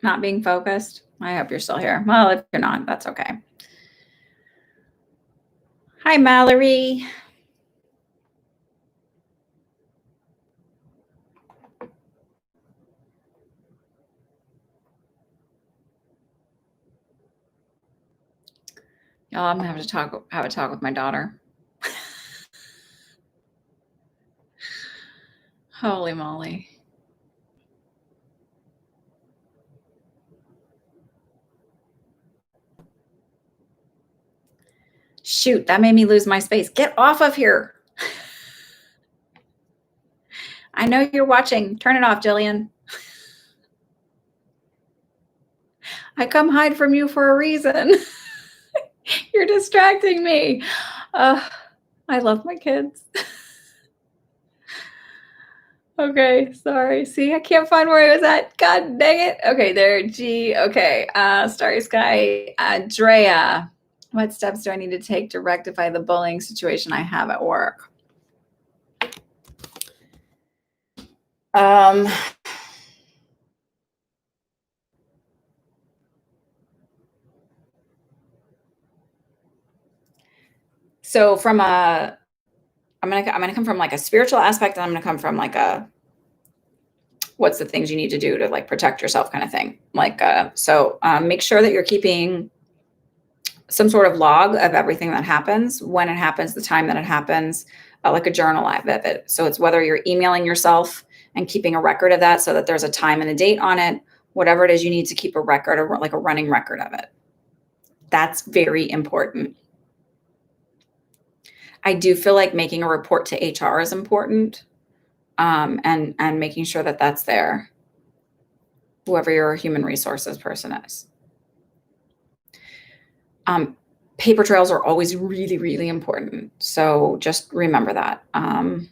[SPEAKER 1] Not being focused? I hope you're still here. Well, if you're not, that's okay. Hi, Mallory. Y'all, I'm gonna have to have a talk with my daughter. Holy moly. Shoot, that made me lose my space. Get off of here. I know you're watching. Turn it off, Jillian. I come hide from you for a reason. You're distracting me. I love my kids. Okay, sorry. See, I can't find where I was at. God dang it. Okay, there. G. Okay. Starry Sky. Drea. What steps do I need to take to rectify the bullying situation I have at work? So from I'm gonna come from like a spiritual aspect, and I'm gonna come from like a what's the things you need to do to like protect yourself kind of thing. Like make sure that you're keeping some sort of log of everything that happens, when it happens, the time that it happens, like a journal of it. So it's whether you're emailing yourself and keeping a record of that so that there's a time and a date on it, whatever it is, you need to keep a record or like a running record of it. That's very important. I do feel like making a report to HR is important, and making sure that that's there, whoever your human resources person is. Paper trails are always really, really important. So just remember that. And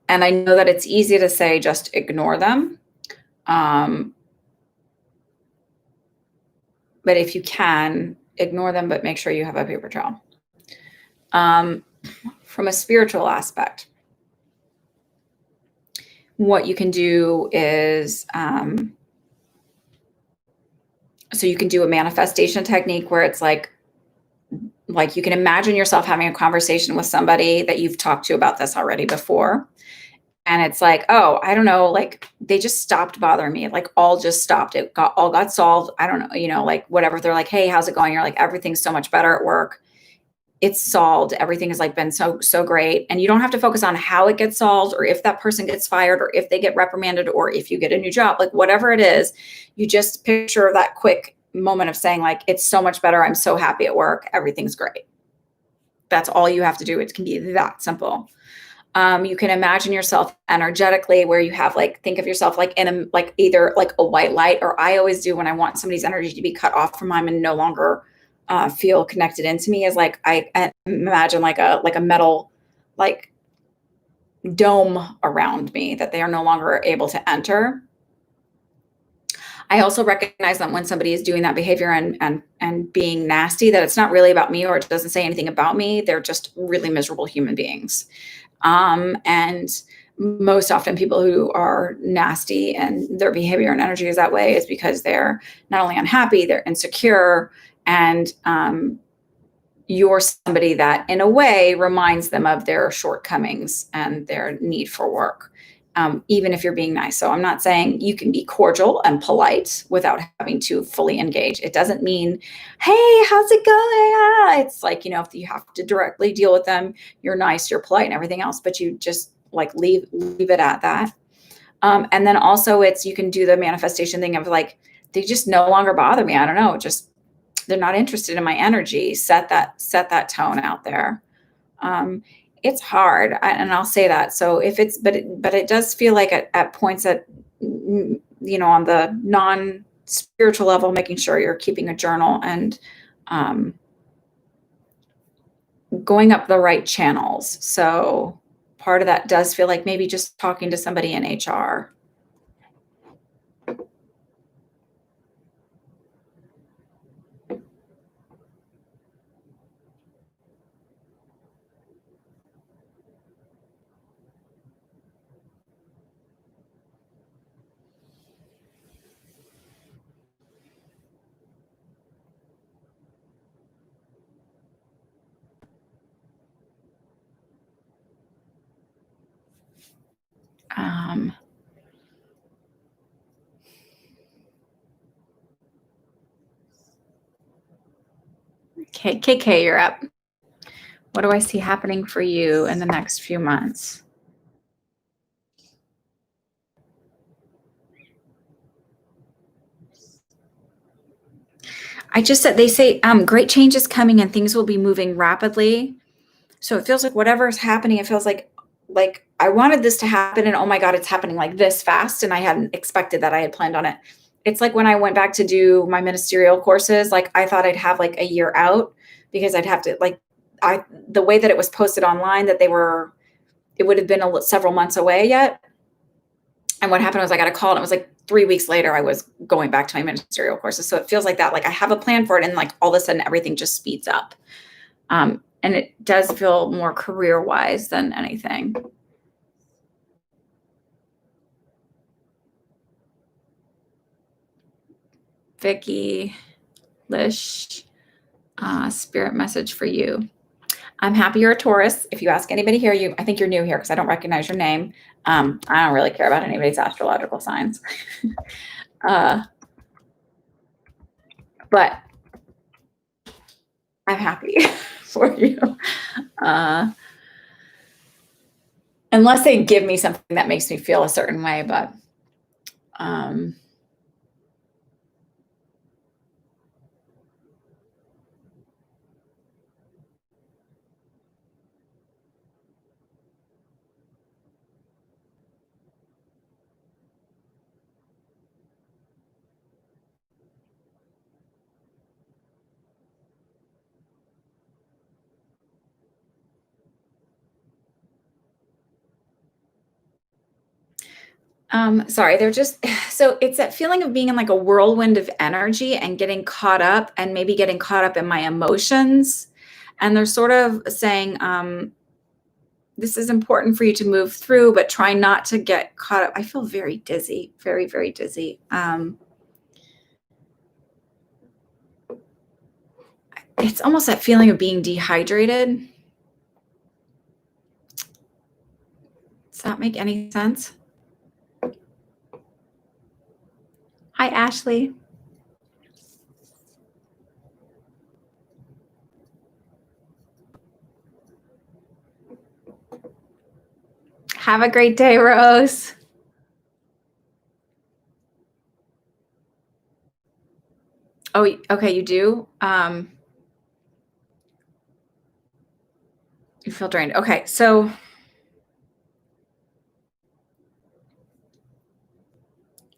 [SPEAKER 1] I know that it's easy to say, just ignore them. But if you can, ignore them, but make sure you have a paper trail. From a spiritual aspect, what you can do is, so you can do a manifestation technique where it's like you can imagine yourself having a conversation with somebody that you've talked to about this already before. And it's like, oh, I don't know, like they just stopped bothering me. Like all just stopped. It all got solved. I don't know, like whatever. They're like, hey, how's it going? You're like, everything's so much better at work. It's solved. Everything has like been so great. And you don't have to focus on how it gets solved or if that person gets fired or if they get reprimanded or if you get a new job, like whatever it is, you just picture that quick moment of saying like, it's so much better. I'm so happy at work. Everything's great. That's all you have to do. It can be that simple. You can imagine yourself energetically where you have like, think of yourself like in a, like either like a white light, or I always do when I want somebody's energy to be cut off from mine and no longer feel connected into me, is like, I imagine like a metal, like dome around me that they are no longer able to enter. I also recognize that when somebody is doing that behavior and being nasty, that it's not really about me, or it doesn't say anything about me. They're just really miserable human beings. And most often people who are nasty and their behavior and energy is that way is because they're not only unhappy, they're insecure, and you're somebody that in a way reminds them of their shortcomings and their need for work, even if you're being nice. So I'm not saying you can be cordial and polite without having to fully engage. It doesn't mean, hey, how's it going? It's like, if you have to directly deal with them, you're nice, you're polite and everything else, but you just like leave it at that. And then also you can do the manifestation thing of like, they just no longer bother me. I don't know, just they're not interested in my energy. Set that tone out there. Um, it's hard, and I'll say that. So if it's, but it does feel like at points that, on the non spiritual level, making sure you're keeping a journal and um, going up the right channels. So part of that does feel like maybe just talking to somebody in HR. Um, okay, KK, you're up. What do I see happening for you in the next few months? I just said, they say great change is coming and things will be moving rapidly. So it feels like whatever's happening, it feels like I wanted this to happen and oh my God, it's happening like this fast. And I hadn't expected that. I had planned on it. It's like when I went back to do my ministerial courses, like I thought I'd have like a year out because I'd have to the way that it was posted online that it would have been several months away yet. And what happened was I got a call and it was like 3 weeks later, I was going back to my ministerial courses. So it feels like that, like I have a plan for it. And like all of a sudden everything just speeds up. And it does feel more career wise than anything. Vicky, Lish, spirit message for you. I'm happy you're a Taurus. If you ask anybody here, I think you're new here because I don't recognize your name. I don't really care about anybody's astrological signs. But I'm happy for you. Unless they give me something that makes me feel a certain way, but sorry, they're just, so it's that feeling of being in like a whirlwind of energy and getting caught up and maybe getting caught up in my emotions. And they're sort of saying, this is important for you to move through, but try not to get caught up. I feel very dizzy, very, very dizzy. It's almost that feeling of being dehydrated. Does that make any sense? Hi, Ashley. Have a great day, Rose. Oh, okay, you do? You feel drained. Okay, so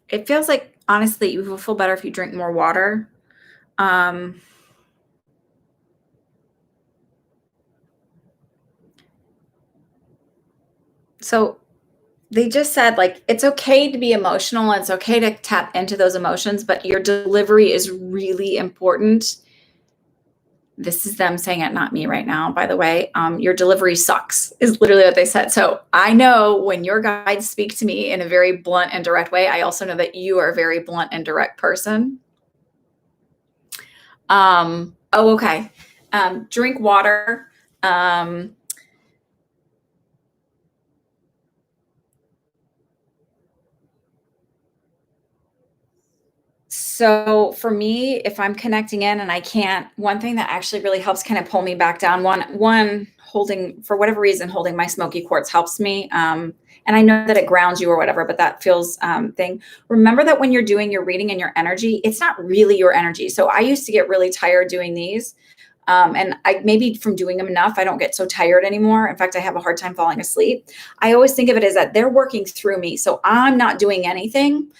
[SPEAKER 1] it feels like, honestly, you will feel better if you drink more water. So they just said, like, it's okay to be emotional. It's okay to tap into those emotions, but your delivery is really important. This is them saying it, not me right now, by the way. Your delivery sucks is literally what they said. So I know when your guides speak to me in a very blunt and direct way, I also know that you are a very blunt and direct person. Okay. Drink water. So for me, if I'm connecting in and I can't, one thing that actually really helps kind of pull me back down, one for whatever reason, holding my smoky quartz helps me. And I know that it grounds you or whatever, but that feels thing. Remember that when you're doing your reading and your energy, it's not really your energy. So I used to get really tired doing these. And maybe from doing them enough, I don't get so tired anymore. In fact, I have a hard time falling asleep. I always think of it as that they're working through me. So I'm not doing anything.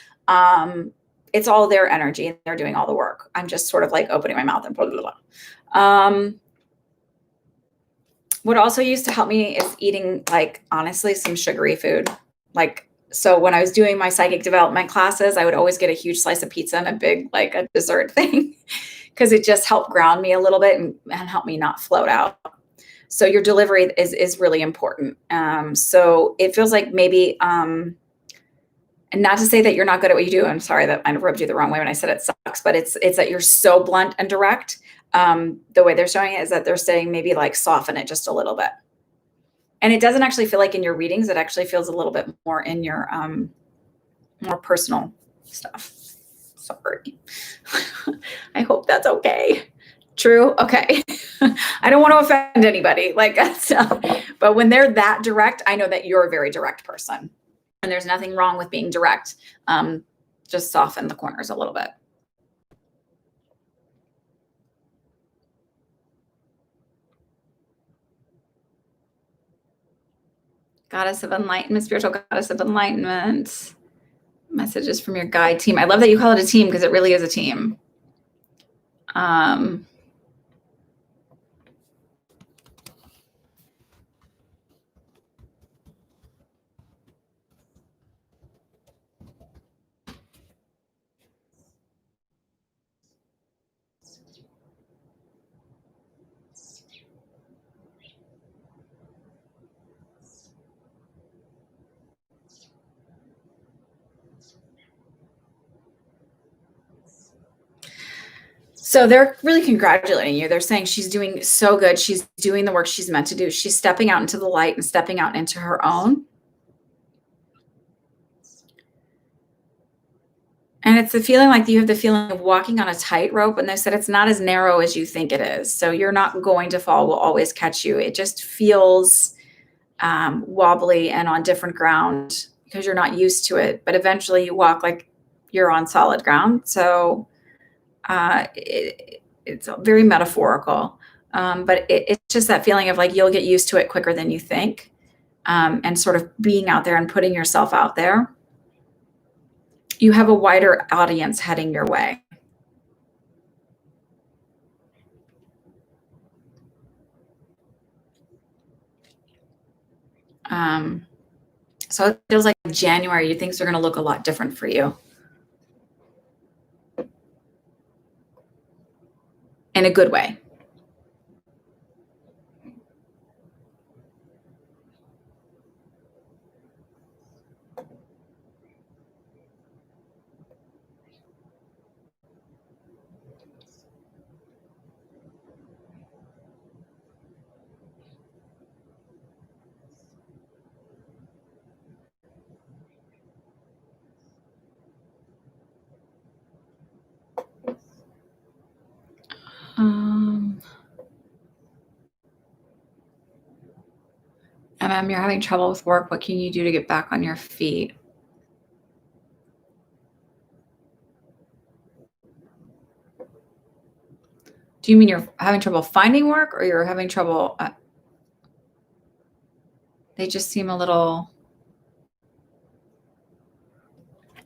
[SPEAKER 1] It's all their energy and they're doing all the work. I'm just sort of like opening my mouth and blah, blah, blah. What also used to help me is eating, like, honestly, some sugary food. So when I was doing my psychic development classes, I would always get a huge slice of pizza and a big, like a dessert thing, because it just helped ground me a little bit and help me not float out. So your delivery is really important. So it feels like maybe, and not to say that you're not good at what you do. I'm sorry that I rubbed you the wrong way when I said it sucks, but it's that you're so blunt and direct. The way they're showing it is that they're saying maybe like soften it just a little bit. And it doesn't actually feel like in your readings, it actually feels a little bit more in your more personal stuff. Sorry. I hope that's okay. True. Okay. I don't want to offend anybody. But when they're that direct, I know that you're a very direct person. And there's nothing wrong with being direct. Just soften the corners a little bit. Goddess of Enlightenment, spiritual goddess of enlightenment. Messages from your guide team. I love that you call it a team because it really is a team. So they're really congratulating you. They're saying she's doing so good. She's doing the work she's meant to do. She's stepping out into the light and stepping out into her own. And it's the feeling like you have the feeling of walking on a tightrope. And they said it's not as narrow as you think it is. So you're not going to fall. We'll always catch you. It just feels wobbly and on different ground because you're not used to it. But eventually you walk like you're on solid ground. So it's very metaphorical, but it's just that feeling of like you'll get used to it quicker than you think, and sort of being out there and putting yourself out there. You have a wider audience heading your way. So it feels like January, things are going to look a lot different for you. In a good way. You're having trouble with work. What can you do to get back on your feet? Do you mean you're having trouble finding work or you're having trouble? They just seem a little.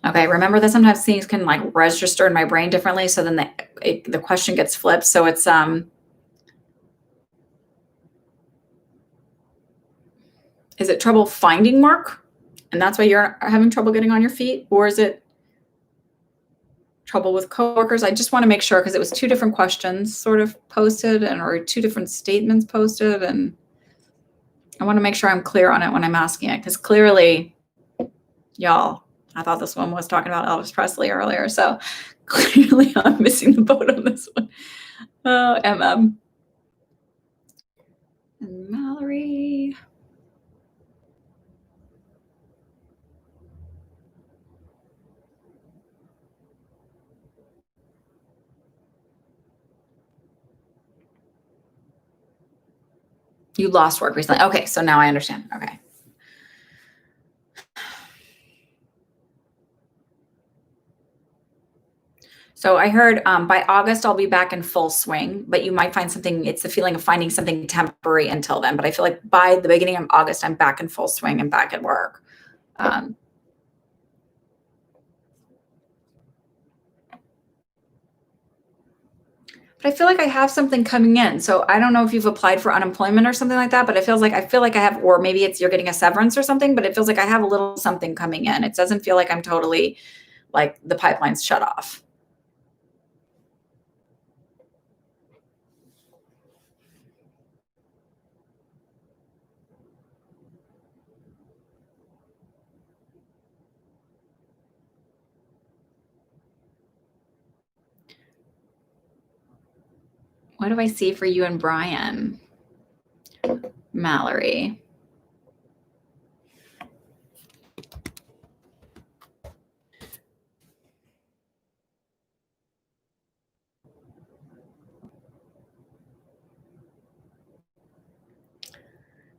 [SPEAKER 1] Okay, remember that sometimes things can like register in my brain differently. So then the question gets flipped. So it's, is it trouble finding work? And that's why you're having trouble getting on your feet? Or is it trouble with coworkers? I just want to make sure because it was two different questions sort of posted or two different statements posted. And I want to make sure I'm clear on it when I'm asking it because clearly, y'all, I thought this one was talking about Elvis Presley earlier. So clearly I'm missing the boat on this one. Oh, MM. And Mallory. You lost work recently. Okay, so now I understand. Okay. So I heard by August I'll be back in full swing, but you might find something. It's the feeling of finding something temporary until then. But I feel like by the beginning of August, I'm back in full swing and back at work. But I feel like I have something coming in. So I don't know if you've applied for unemployment or something like that, but it feels like I have, or maybe it's you're getting a severance or something, but it feels like I have a little something coming in. It doesn't feel like I'm totally like the pipeline's shut off. What do I see for you and Brian? Mallory.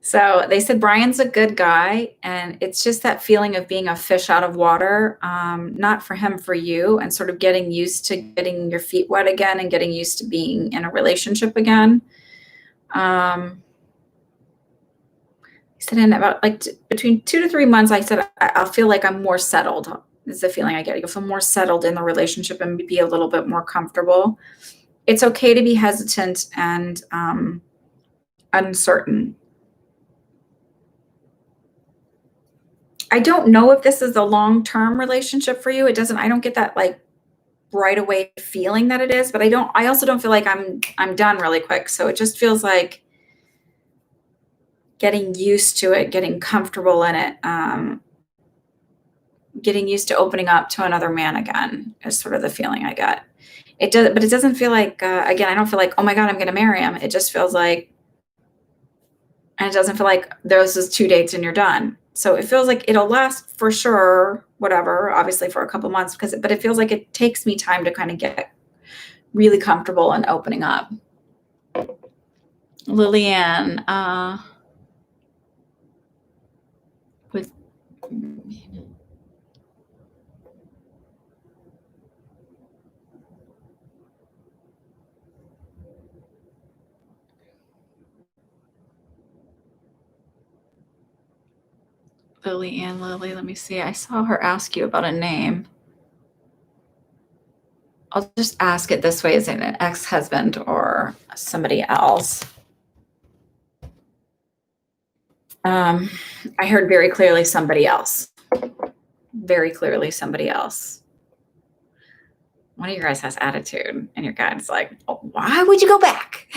[SPEAKER 1] So they said Brian's a good guy, and it's just that feeling of being a fish out of water, not for him, for you, and sort of getting used to getting your feet wet again and getting used to being in a relationship again. He said in about like between 2 to 3 months, I said I'll feel like I'm more settled. Is the feeling I get. You'll feel more settled in the relationship and be a little bit more comfortable. It's okay to be hesitant and uncertain. I don't know if this is a long-term relationship for you. I don't get that like right away feeling that it is, but I also don't feel like I'm done really quick. So it just feels like getting used to it, getting comfortable in it, getting used to opening up to another man again is sort of the feeling I get. It does, but it doesn't feel like, again, I don't feel like, oh my God, I'm going to marry him. It just feels like, and it doesn't feel like there's just 2 dates and you're done. So it feels like it'll last for sure, whatever, obviously for a couple months, but it feels like it takes me time to kind of get really comfortable and opening up. Lillian, with Lily, let me see. I saw her ask you about a name. I'll just ask it this way: is it an ex-husband or somebody else? I heard very clearly somebody else. Very clearly somebody else. One of you guys has attitude, and your guy's like, oh, why would you go back?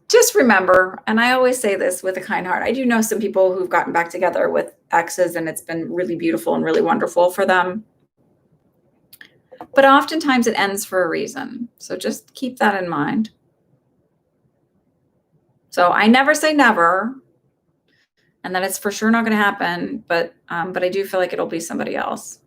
[SPEAKER 1] Just remember, and I always say this with a kind heart, I do know some people who've gotten back together with exes and it's been really beautiful and really wonderful for them. But oftentimes it ends for a reason. So just keep that in mind. So I never say never, and that it's for sure not going to happen, but I do feel like it'll be somebody else.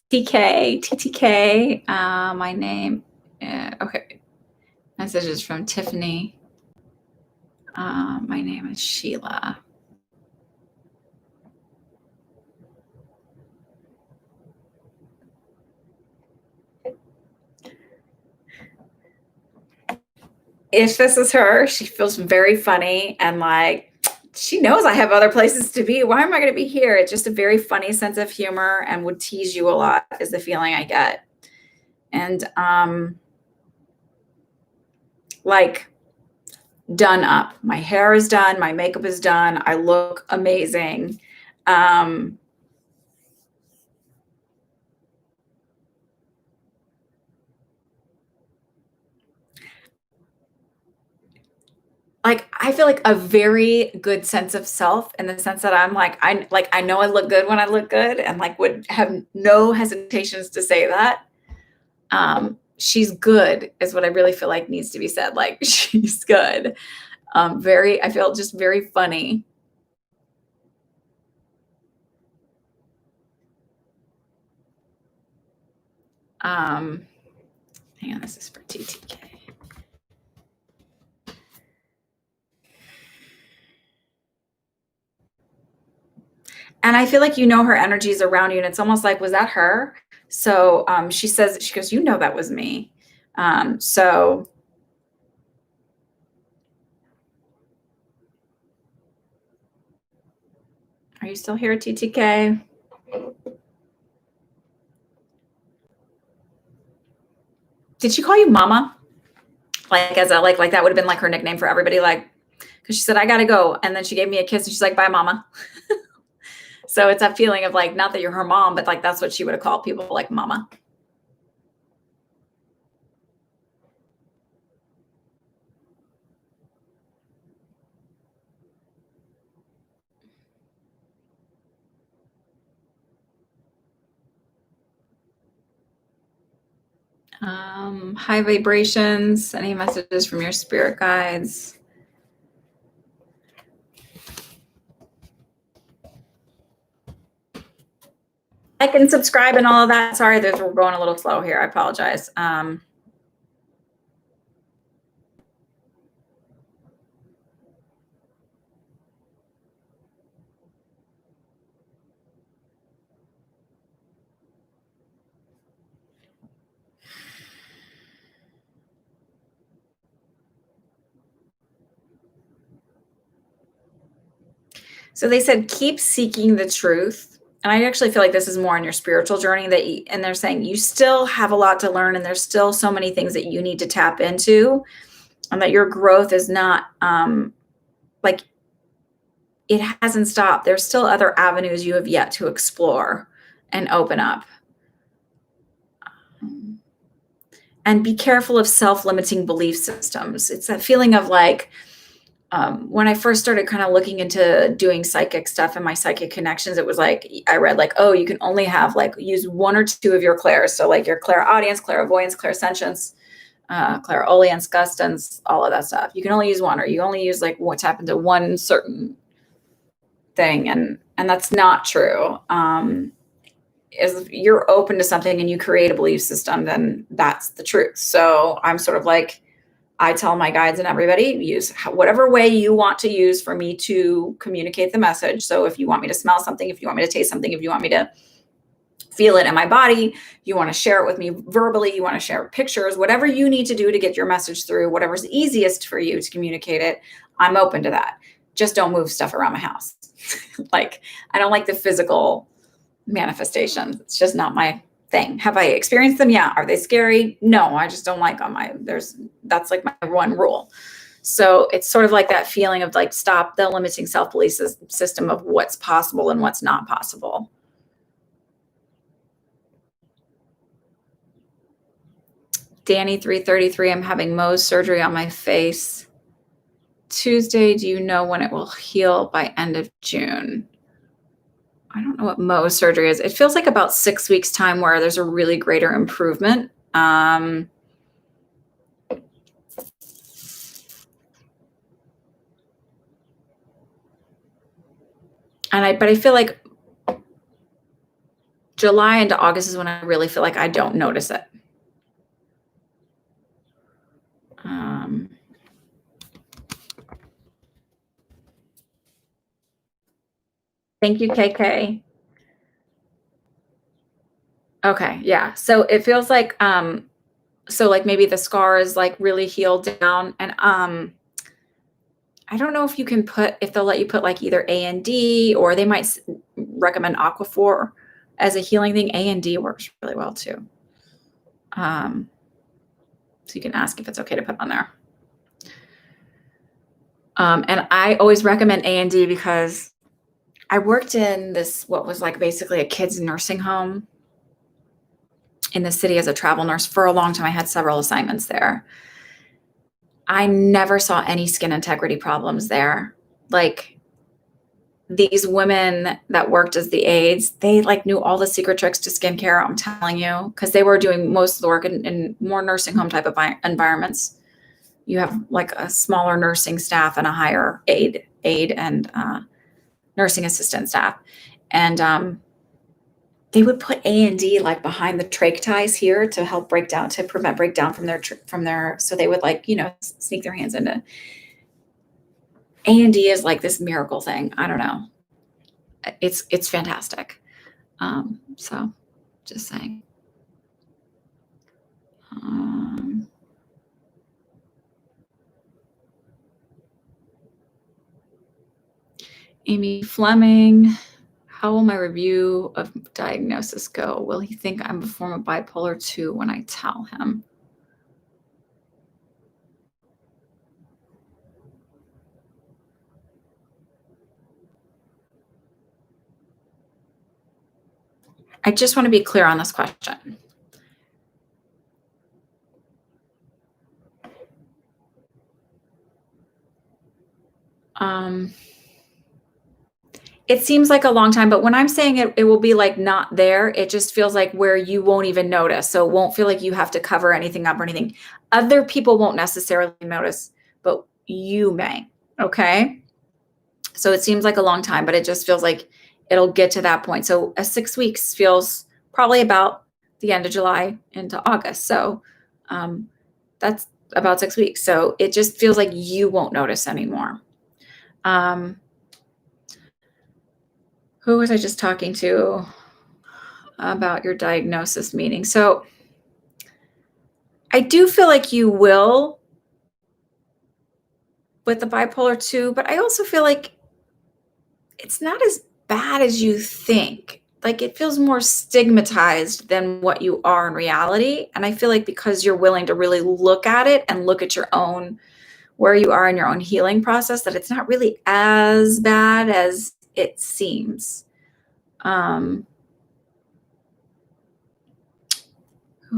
[SPEAKER 1] TTK, my name. Okay. Messages from Tiffany. My name is Sheila. If this is her, she feels very funny and like she knows I have other places to be. Why am I going to be here? It's just a very funny sense of humor and would tease you a lot is the feeling I get. And like done up. My hair is done. My makeup is done. I look amazing. Like I feel like a very good sense of self in the sense that I'm like I know I look good when I look good and like would have no hesitations to say that. she's good is what I really feel like needs to be said. Like, she's good. I feel just very funny. Hang on, this is for TTK. And I feel like her energy is around you, and it's almost like, was that her? So she goes, that was me. So are you still here, TTK? Did she call you mama? Like as a like that would have been like her nickname for everybody, like, because she said, I gotta go. And then she gave me a kiss and she's like, bye, mama. So it's that feeling of like, not that you're her mom, but like that's what she would have called people, like mama. High vibrations, any messages from your spirit guides? Like and subscribe and all of that. Sorry, we're going a little slow here. I apologize. So they said, keep seeking the truth. And I actually feel like this is more on your spiritual journey and they're saying you still have a lot to learn and there's still so many things that you need to tap into, and that your growth is not like it hasn't stopped. There's still other avenues you have yet to explore and open up. And be careful of self-limiting belief systems. It's that feeling of like, when I first started kind of looking into doing psychic stuff and my psychic connections, it was like, I read like, oh, you can only have like use one or two of your clairs. So like your clairaudience, clairvoyance, clairsentience, clairolience, gustance, all of that stuff. You can only use one, or you only use like what's happened to one certain thing. And that's not true. If you're open to something and you create a belief system, then that's the truth. So I'm sort of like, I tell my guides and everybody, use whatever way you want to use for me to communicate the message. So if you want me to smell something, if you want me to taste something, if you want me to feel it in my body, you want to share it with me verbally, you want to share pictures, whatever you need to do to get your message through, whatever's easiest for you to communicate it, I'm open to that. Just don't move stuff around my house. Like, I don't like the physical manifestations. It's just not my thing. Have I experienced them? Yeah. Are they scary? No, I just don't like them. That's like my one rule. So it's sort of like that feeling of like, stop the limiting self-belief system of what's possible and what's not possible. Danny 333, I'm having Mohs surgery on my face Tuesday. Do you know when it will heal? By end of June. I don't know what Mohs surgery is. It feels like about 6 weeks time where there's a really greater improvement. But I feel like July into August is when I really feel like I don't notice it. Thank you, KK. Okay, yeah. So it feels like, so like maybe the scar is like really healed down, and I don't know if you can if they'll let you put like either A and D, or they might recommend Aquaphor as a healing thing. A and D works really well too. So you can ask if it's okay to put on there. And I always recommend A and D because I worked in what was like basically a kids nursing home in the city as a travel nurse for a long time. I had several assignments there. I never saw any skin integrity problems there. Like, these women that worked as the aides, they like knew all the secret tricks to skincare. I'm telling you, because they were doing most of the work in more nursing home type of environments. You have like a smaller nursing staff and a higher aide and nursing assistant staff, and they would put A&D like behind the trach ties here to help break down, to prevent breakdown from their. So they would like, sneak their hands into. A&D is like this miracle thing. I don't know. It's fantastic. So just saying. Amy Fleming, how will my review of diagnosis go? Will he think I'm a form of bipolar 2 when I tell him? I just want to be clear on this question. It seems like a long time, but when I'm saying it will be like not there, it just feels like where you won't even notice. So it won't feel like you have to cover anything up or anything. Other people won't necessarily notice, but you may. Okay. So it seems like a long time, but it just feels like it'll get to that point. So 6 weeks feels probably about the end of July into August. So that's about 6 weeks. So it just feels like you won't notice anymore. Who was I just talking to about your diagnosis meeting? So I do feel like you will with the bipolar 2, but I also feel like it's not as bad as you think. Like it feels more stigmatized than what you are in reality. And I feel like because you're willing to really look at it and look at your own, where you are in your own healing process, that it's not really as bad as it seems. Who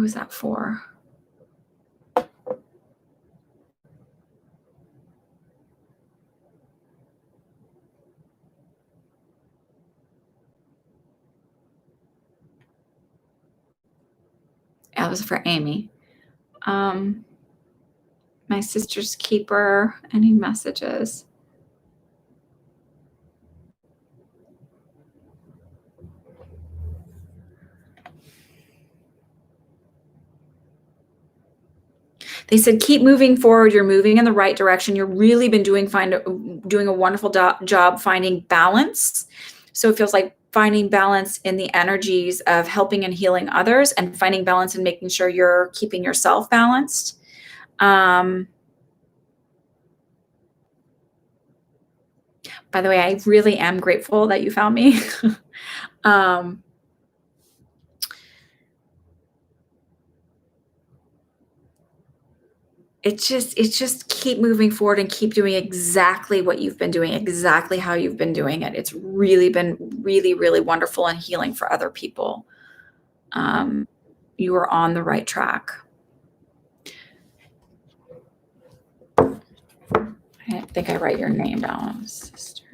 [SPEAKER 1] is that for? That was for Amy. My sister's keeper. Any messages? They said, keep moving forward. You're moving in the right direction. You've really been doing a wonderful job finding balance. So it feels like finding balance in the energies of helping and healing others, and finding balance in making sure you're keeping yourself balanced. By the way, I really am grateful that you found me. It's just keep moving forward and keep doing exactly what you've been doing, exactly how you've been doing it. It's really been really, really wonderful and healing for other people. You are on the right track. I think I write your name down, sisters.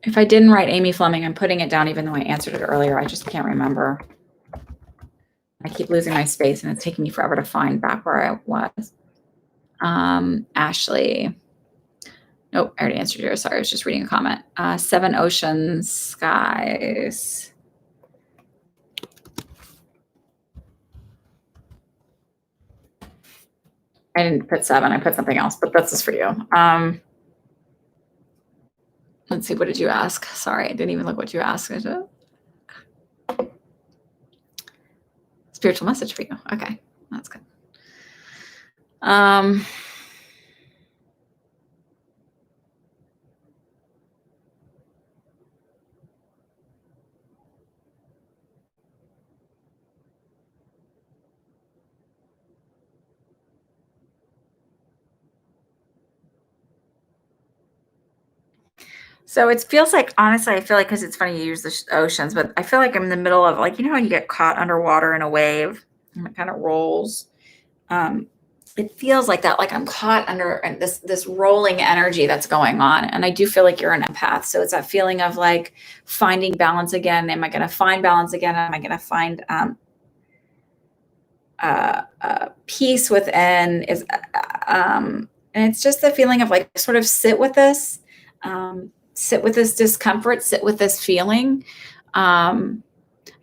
[SPEAKER 1] If I didn't write Amy Fleming, I'm putting it down even though I answered it earlier. I just can't remember. I keep losing my space and it's taking me forever to find back where I was. Ashley. Nope, I already answered yours. Sorry, I was just reading a comment. Seven Oceans Skies. I didn't put 7. I put something else, but that's just for you. Let's see. What did you ask? Sorry, I didn't even look what you asked. Spiritual message for you. Okay, that's good. So it feels like, honestly, I feel like, because it's funny you use the oceans, but I feel like I'm in the middle of, like, how you get caught underwater in a wave and it kind of rolls. Um, it feels like that, like I'm caught under this rolling energy that's going on. And I do feel like you're an empath. So it's that feeling of like finding balance again. Am I going to find balance again? Am I going to find peace within? And it's just the feeling of like sort of sit with this discomfort, sit with this feeling. I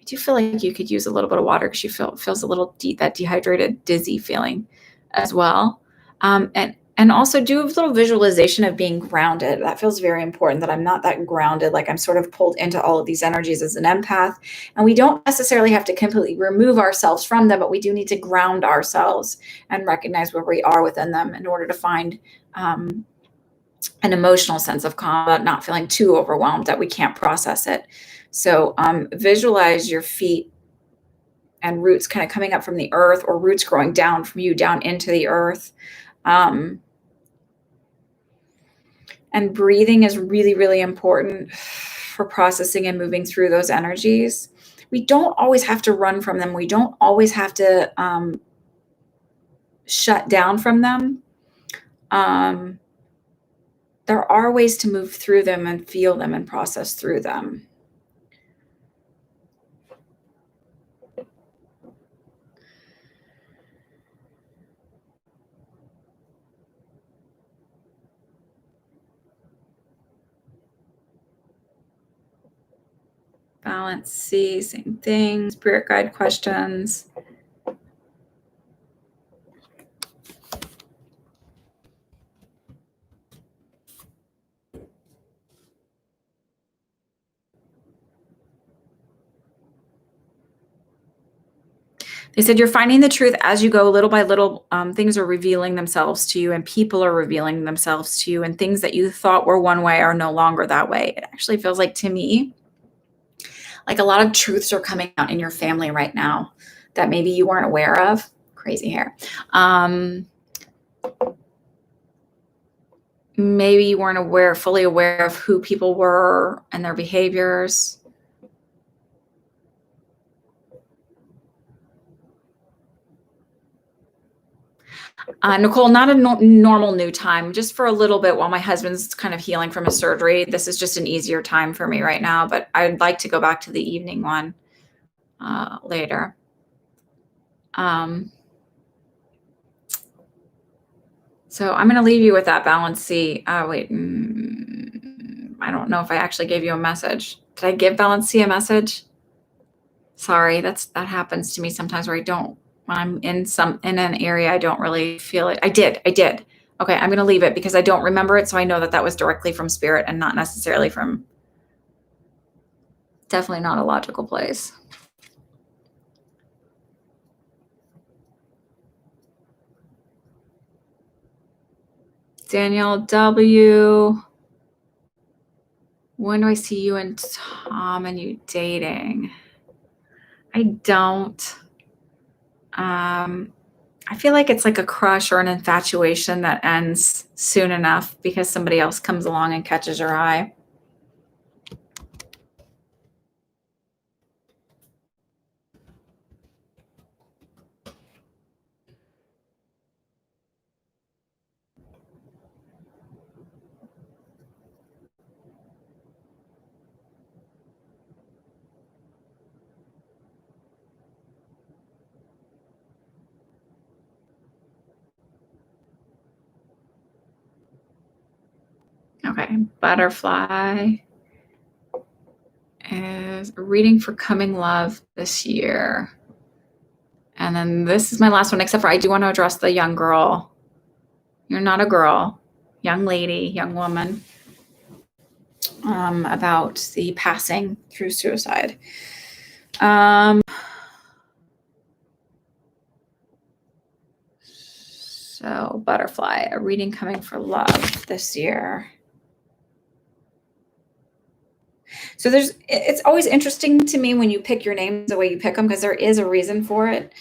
[SPEAKER 1] do feel like you could use a little bit of water because you feels a little that dehydrated, dizzy feeling as well. And also do a little visualization of being grounded. That feels very important, that I'm not that grounded, like I'm sort of pulled into all of these energies as an empath. And we don't necessarily have to completely remove ourselves from them, but we do need to ground ourselves and recognize where we are within them in order to find an emotional sense of calm, but not feeling too overwhelmed that we can't process it. So visualize your feet and roots kind of coming up from the earth, or roots growing down from you down into the earth. And breathing is really, really important for processing and moving through those energies. We don't always have to run from them. We don't always have to shut down from them. There are ways to move through them and feel them and process through them. Balance C, same thing. Spirit guide questions. They said you're finding the truth as you go, little by little. Things are revealing themselves to you, and people are revealing themselves to you, and things that you thought were one way are no longer that way. It actually feels like, to me, like a lot of truths are coming out in your family right now that maybe you weren't aware of. Crazy hair. Maybe you weren't fully aware of who people were and their behaviors. Nicole, not a normal new time, just for a little bit while my husband's kind of healing from his surgery. This is just an easier time for me right now, but I'd like to go back to the evening one later. So I'm going to leave you with that balance C. Wait, I don't know if I actually gave you a message. Did I give balance C a message? Sorry, that happens to me sometimes, where when I'm in an area, I don't really feel it. I did. Okay, I'm going to leave it because I don't remember it. So I know that was directly from spirit and not necessarily from, definitely not a logical place. Danielle W. When do I see you and Tom and you dating? I don't. I feel like it's like a crush or an infatuation that ends soon enough because somebody else comes along and catches your eye. Okay, butterfly is reading for coming love this year. And then this is my last one, except for I do want to address the young girl. You're not a girl, young lady, young woman, about the passing through suicide. So butterfly, a reading coming for love this year. So it's always interesting to me when you pick your names the way you pick them, because there is a reason for it,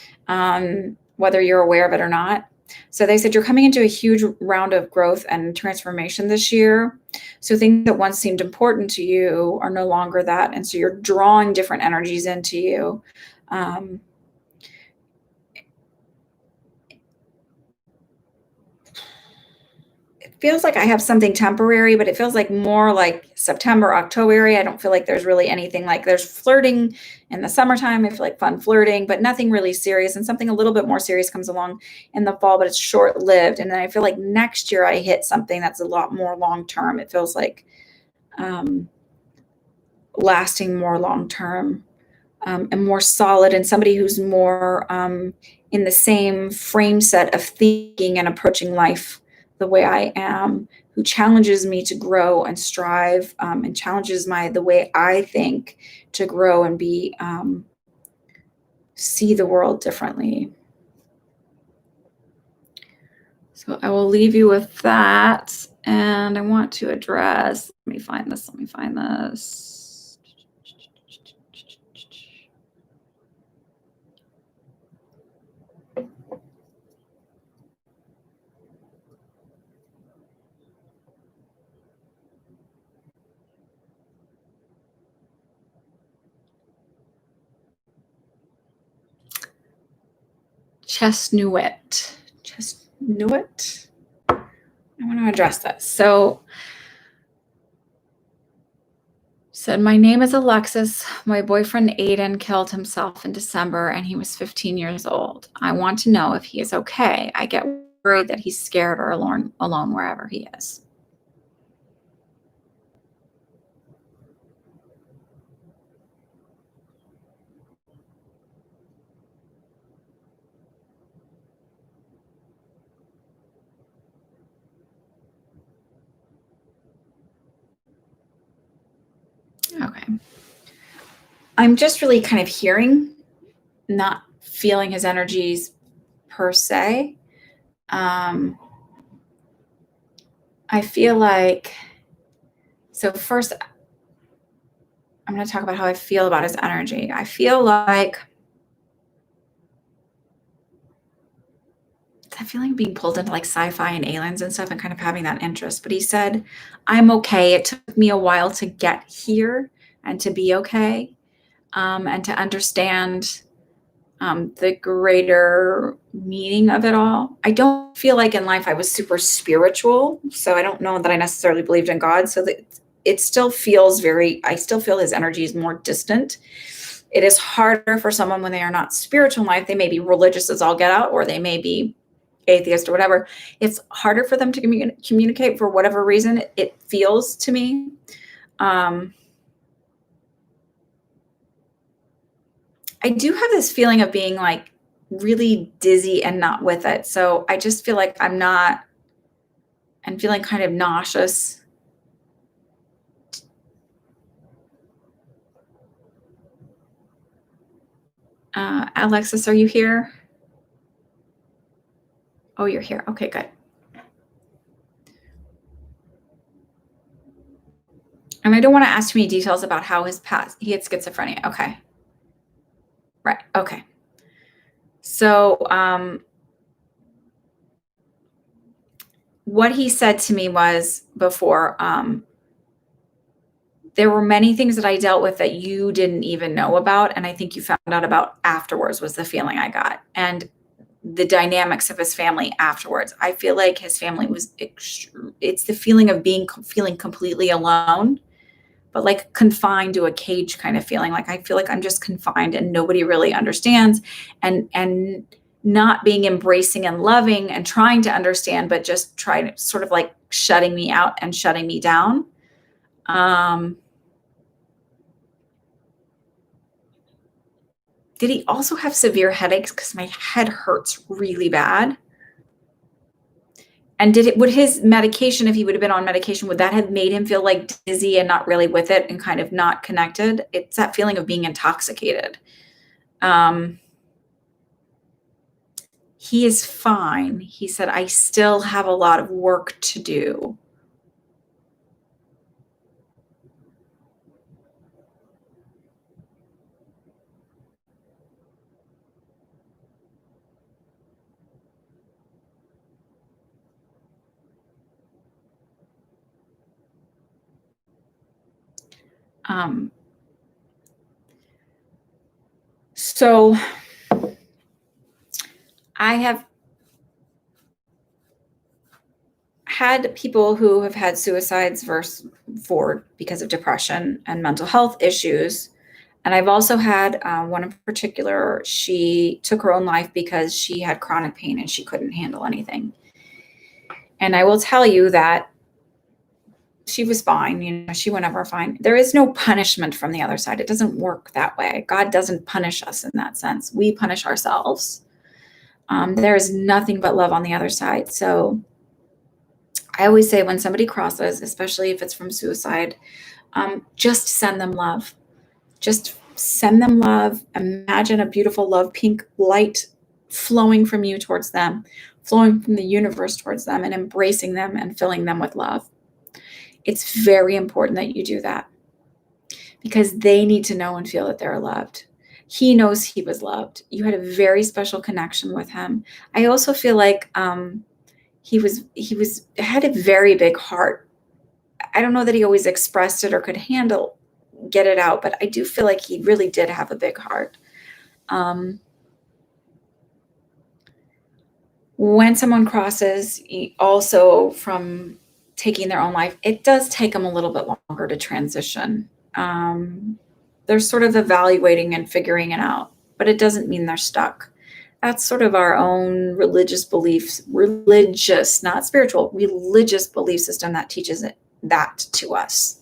[SPEAKER 1] whether you're aware of it or not. So they said you're coming into a huge round of growth and transformation this year. So things that once seemed important to you are no longer that. And so you're drawing different energies into you. Um, it feels like I have something temporary, but it feels like more like September, October. I don't feel like there's really anything, like there's flirting in the summertime. I feel like fun flirting, but nothing really serious. And something a little bit more serious comes along in the fall, but it's short lived. And then I feel like next year I hit something that's a lot more long term. It feels like um, lasting more long term, and more solid, and somebody who's more in the same frame set of thinking and approaching life the way I am, who challenges me to grow and strive, and challenges the way I think to grow and be see the world differently. So I will leave you with that. And I want to address, let me find this. Chestnut. I want to address this. So, said, my name is Alexis. My boyfriend Aiden killed himself in December and he was 15 years old. I want to know if he is okay. I get worried that he's scared or alone wherever he is. Okay. I'm just really kind of hearing, not feeling his energies per se. I feel like, so first, I'm going to talk about how I feel about his energy. I feel like that feeling of being pulled into like sci-fi and aliens and stuff and kind of having that interest. But he said, I'm okay. It took me a while to get here and to be okay, and to understand the greater meaning of it all. I don't feel like in life I was super spiritual. So I don't know that I necessarily believed in God. So that it still feels I still feel his energy is more distant. It is harder for someone when they are not spiritual in life. They may be religious as all get out, or they may be atheist or whatever. It's harder for them to communicate for whatever reason it feels to me. I do have this feeling of being like really dizzy and not with it. So I just feel like I'm not, and feeling kind of nauseous. Alexis, are you here? Oh, you're here. Okay, good. And I don't want to ask too many details about how his past, he had schizophrenia. Okay. Right. Okay. So, what he said to me was before, there were many things that I dealt with that you didn't even know about. And I think you found out about afterwards, was the feeling I got. And the dynamics of his family afterwards. I feel like his family was, it's the feeling of feeling completely alone, but like confined to a cage kind of feeling. Like I feel like I'm just confined and nobody really understands, and not being embracing and loving and trying to understand, but just trying to sort of like shutting me out and shutting me down. Did he also have severe headaches? Because my head hurts really bad. And would his medication, if he would have been on medication, would that have made him feel like dizzy and not really with it and kind of not connected? It's that feeling of being intoxicated. He is fine. He said, I still have a lot of work to do. So I have had people who have had suicides because of depression and mental health issues. And I've also had one in particular, she took her own life because she had chronic pain and she couldn't handle anything. And I will tell you that she was fine. She went over fine. There is no punishment from the other side. It doesn't work that way. God doesn't punish us in that sense. We punish ourselves. There is nothing but love on the other side. So I always say when somebody crosses, especially if it's from suicide, just send them love. Just send them love. Imagine a beautiful love pink light flowing from you towards them, flowing from the universe towards them, and embracing them and filling them with love. It's very important that you do that because they need to know and feel that they're loved. He knows he was loved. You had a very special connection with him. I also feel like he had a very big heart. I don't know that he always expressed it or could get it out, but I do feel like he really did have a big heart. When someone crosses also from taking their own life, it does take them a little bit longer to transition. They're sort of evaluating and figuring it out, but it doesn't mean they're stuck. That's sort of our own religious beliefs, not spiritual, religious belief system that teaches that to us.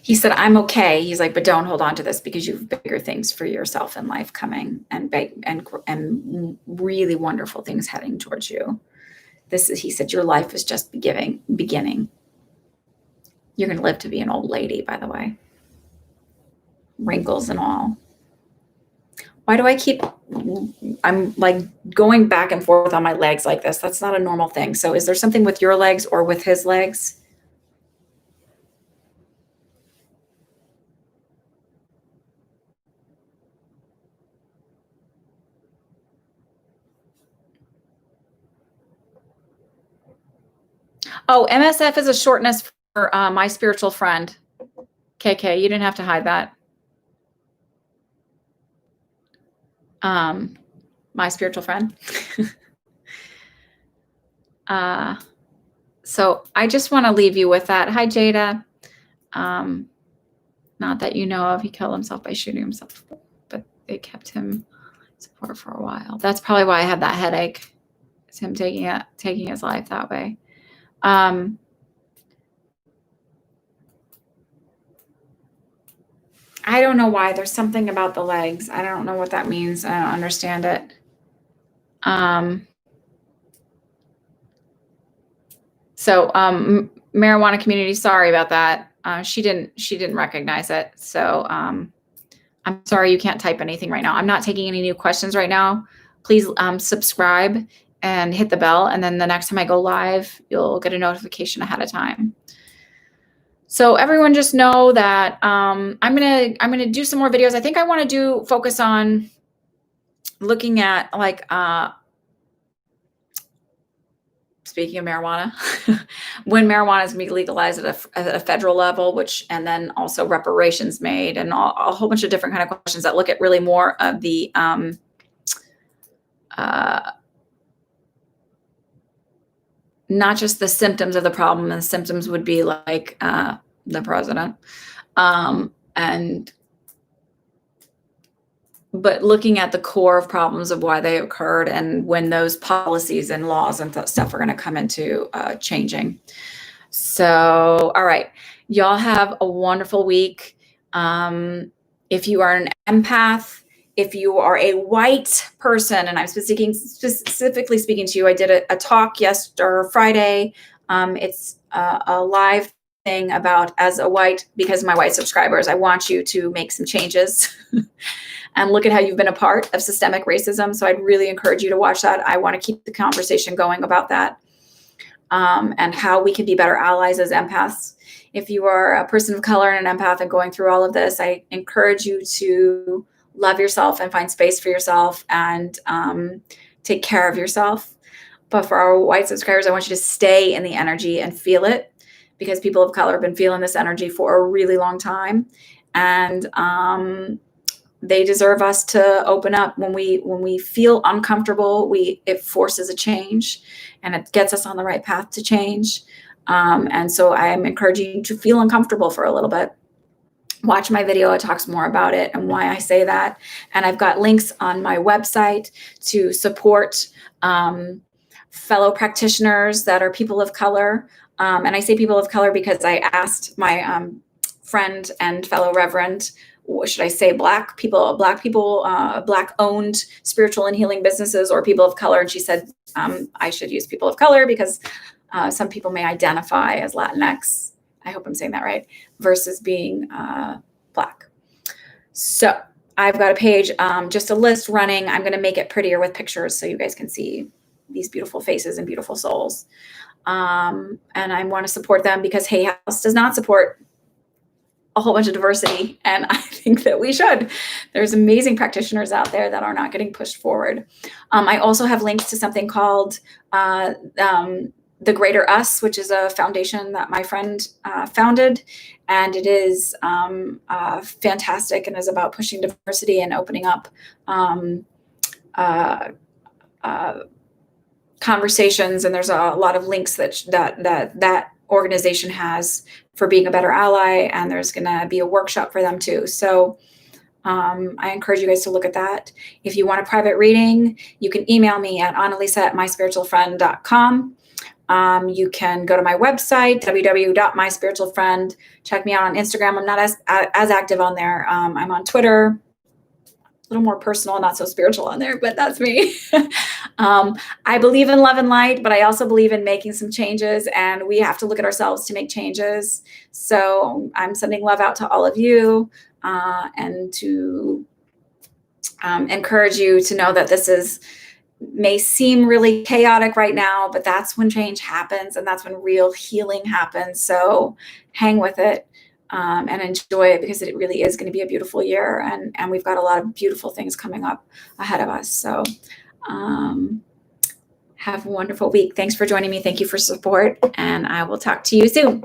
[SPEAKER 1] He said, I'm okay. He's like, but don't hold on to this because you have bigger things for yourself in life coming and really wonderful things heading towards you. He said, your life is just beginning. You're going to live to be an old lady, by the way. Wrinkles and all. Why do I'm like going back and forth on my legs like this? That's not a normal thing. So is there something with your legs or with his legs? Oh, MSF is a shortness for my spiritual friend. KK, you didn't have to hide that. My spiritual friend. So I just want to leave you with that. Hi, Jada. Not that you know of, he killed himself by shooting himself, but they kept him support for a while. That's probably why I had that headache. It's him taking his life that way. I don't know why. There's something about the legs. I don't know what that means. I don't understand it. So marijuana community, sorry about that. She didn't recognize it. So I'm sorry you can't type anything right now. I'm not taking any new questions right now. Please subscribe and hit the bell. And then the next time I go live, you'll get a notification ahead of time. So everyone just know that I'm gonna do some more videos. I think I want to focus on looking at like speaking of marijuana, when marijuana is legalized at a federal level, and then also reparations made, and a whole bunch of different kind of questions that look at really more of the not just the symptoms of the problem, and the symptoms would be like the president, but looking at the core of problems of why they occurred and when those policies and laws and stuff are going to come into changing. So, all right, y'all have a wonderful week. If you are an empath, if you are a white person, and I'm specifically speaking to you, I did a talk Friday. It's a live thing about as a white, because my white subscribers, I want you to make some changes and look at how you've been a part of systemic racism. So I'd really encourage you to watch that. I want to keep the conversation going about that and how we can be better allies as empaths. If you are a person of color and an empath and going through all of this, I encourage you to love yourself and find space for yourself and take care of yourself. But for our white subscribers, I want you to stay in the energy and feel it, because people of color have been feeling this energy for a really long time. And they deserve us to open up. When we feel uncomfortable, it forces a change, and it gets us on the right path to change. And so I am encouraging you to feel uncomfortable for a little bit. Watch my video. It talks more about it and why I say that. And I've got links on my website to support fellow practitioners that are people of color. And I say people of color because I asked my friend and fellow reverend, should I say black people, black owned spiritual and healing businesses, or people of color? And she said, I should use people of color because some people may identify as Latinx. I hope I'm saying that right, versus being black. So I've got a page, just a list running. I'm going to make it prettier with pictures so you guys can see these beautiful faces and beautiful souls. And I want to support them because Hay House does not support a whole bunch of diversity. And I think that we should. There's amazing practitioners out there that are not getting pushed forward. I also have links to something called The Greater Us, which is a foundation that my friend founded. And it is fantastic and is about pushing diversity and opening up conversations. And there's a lot of links that organization has for being a better ally. And there's going to be a workshop for them too. So I encourage you guys to look at that. If you want a private reading, you can email me at annalisa@myspiritualfriend.com. You can go to my website, www.myspiritualfriend. Check me out on Instagram. I'm not as active on there. I'm on Twitter, a little more personal, not so spiritual on there, but that's me. I believe in love and light, but I also believe in making some changes, and we have to look at ourselves to make changes. So I'm sending love out to all of you and to encourage you to know that this may seem really chaotic right now, but that's when change happens, and that's when real healing happens. So hang with it. And enjoy it, because it really is going to be a beautiful year, and we've got a lot of beautiful things coming up ahead of us. So have a wonderful week. Thanks for joining me. Thank you for support, and I will talk to you soon.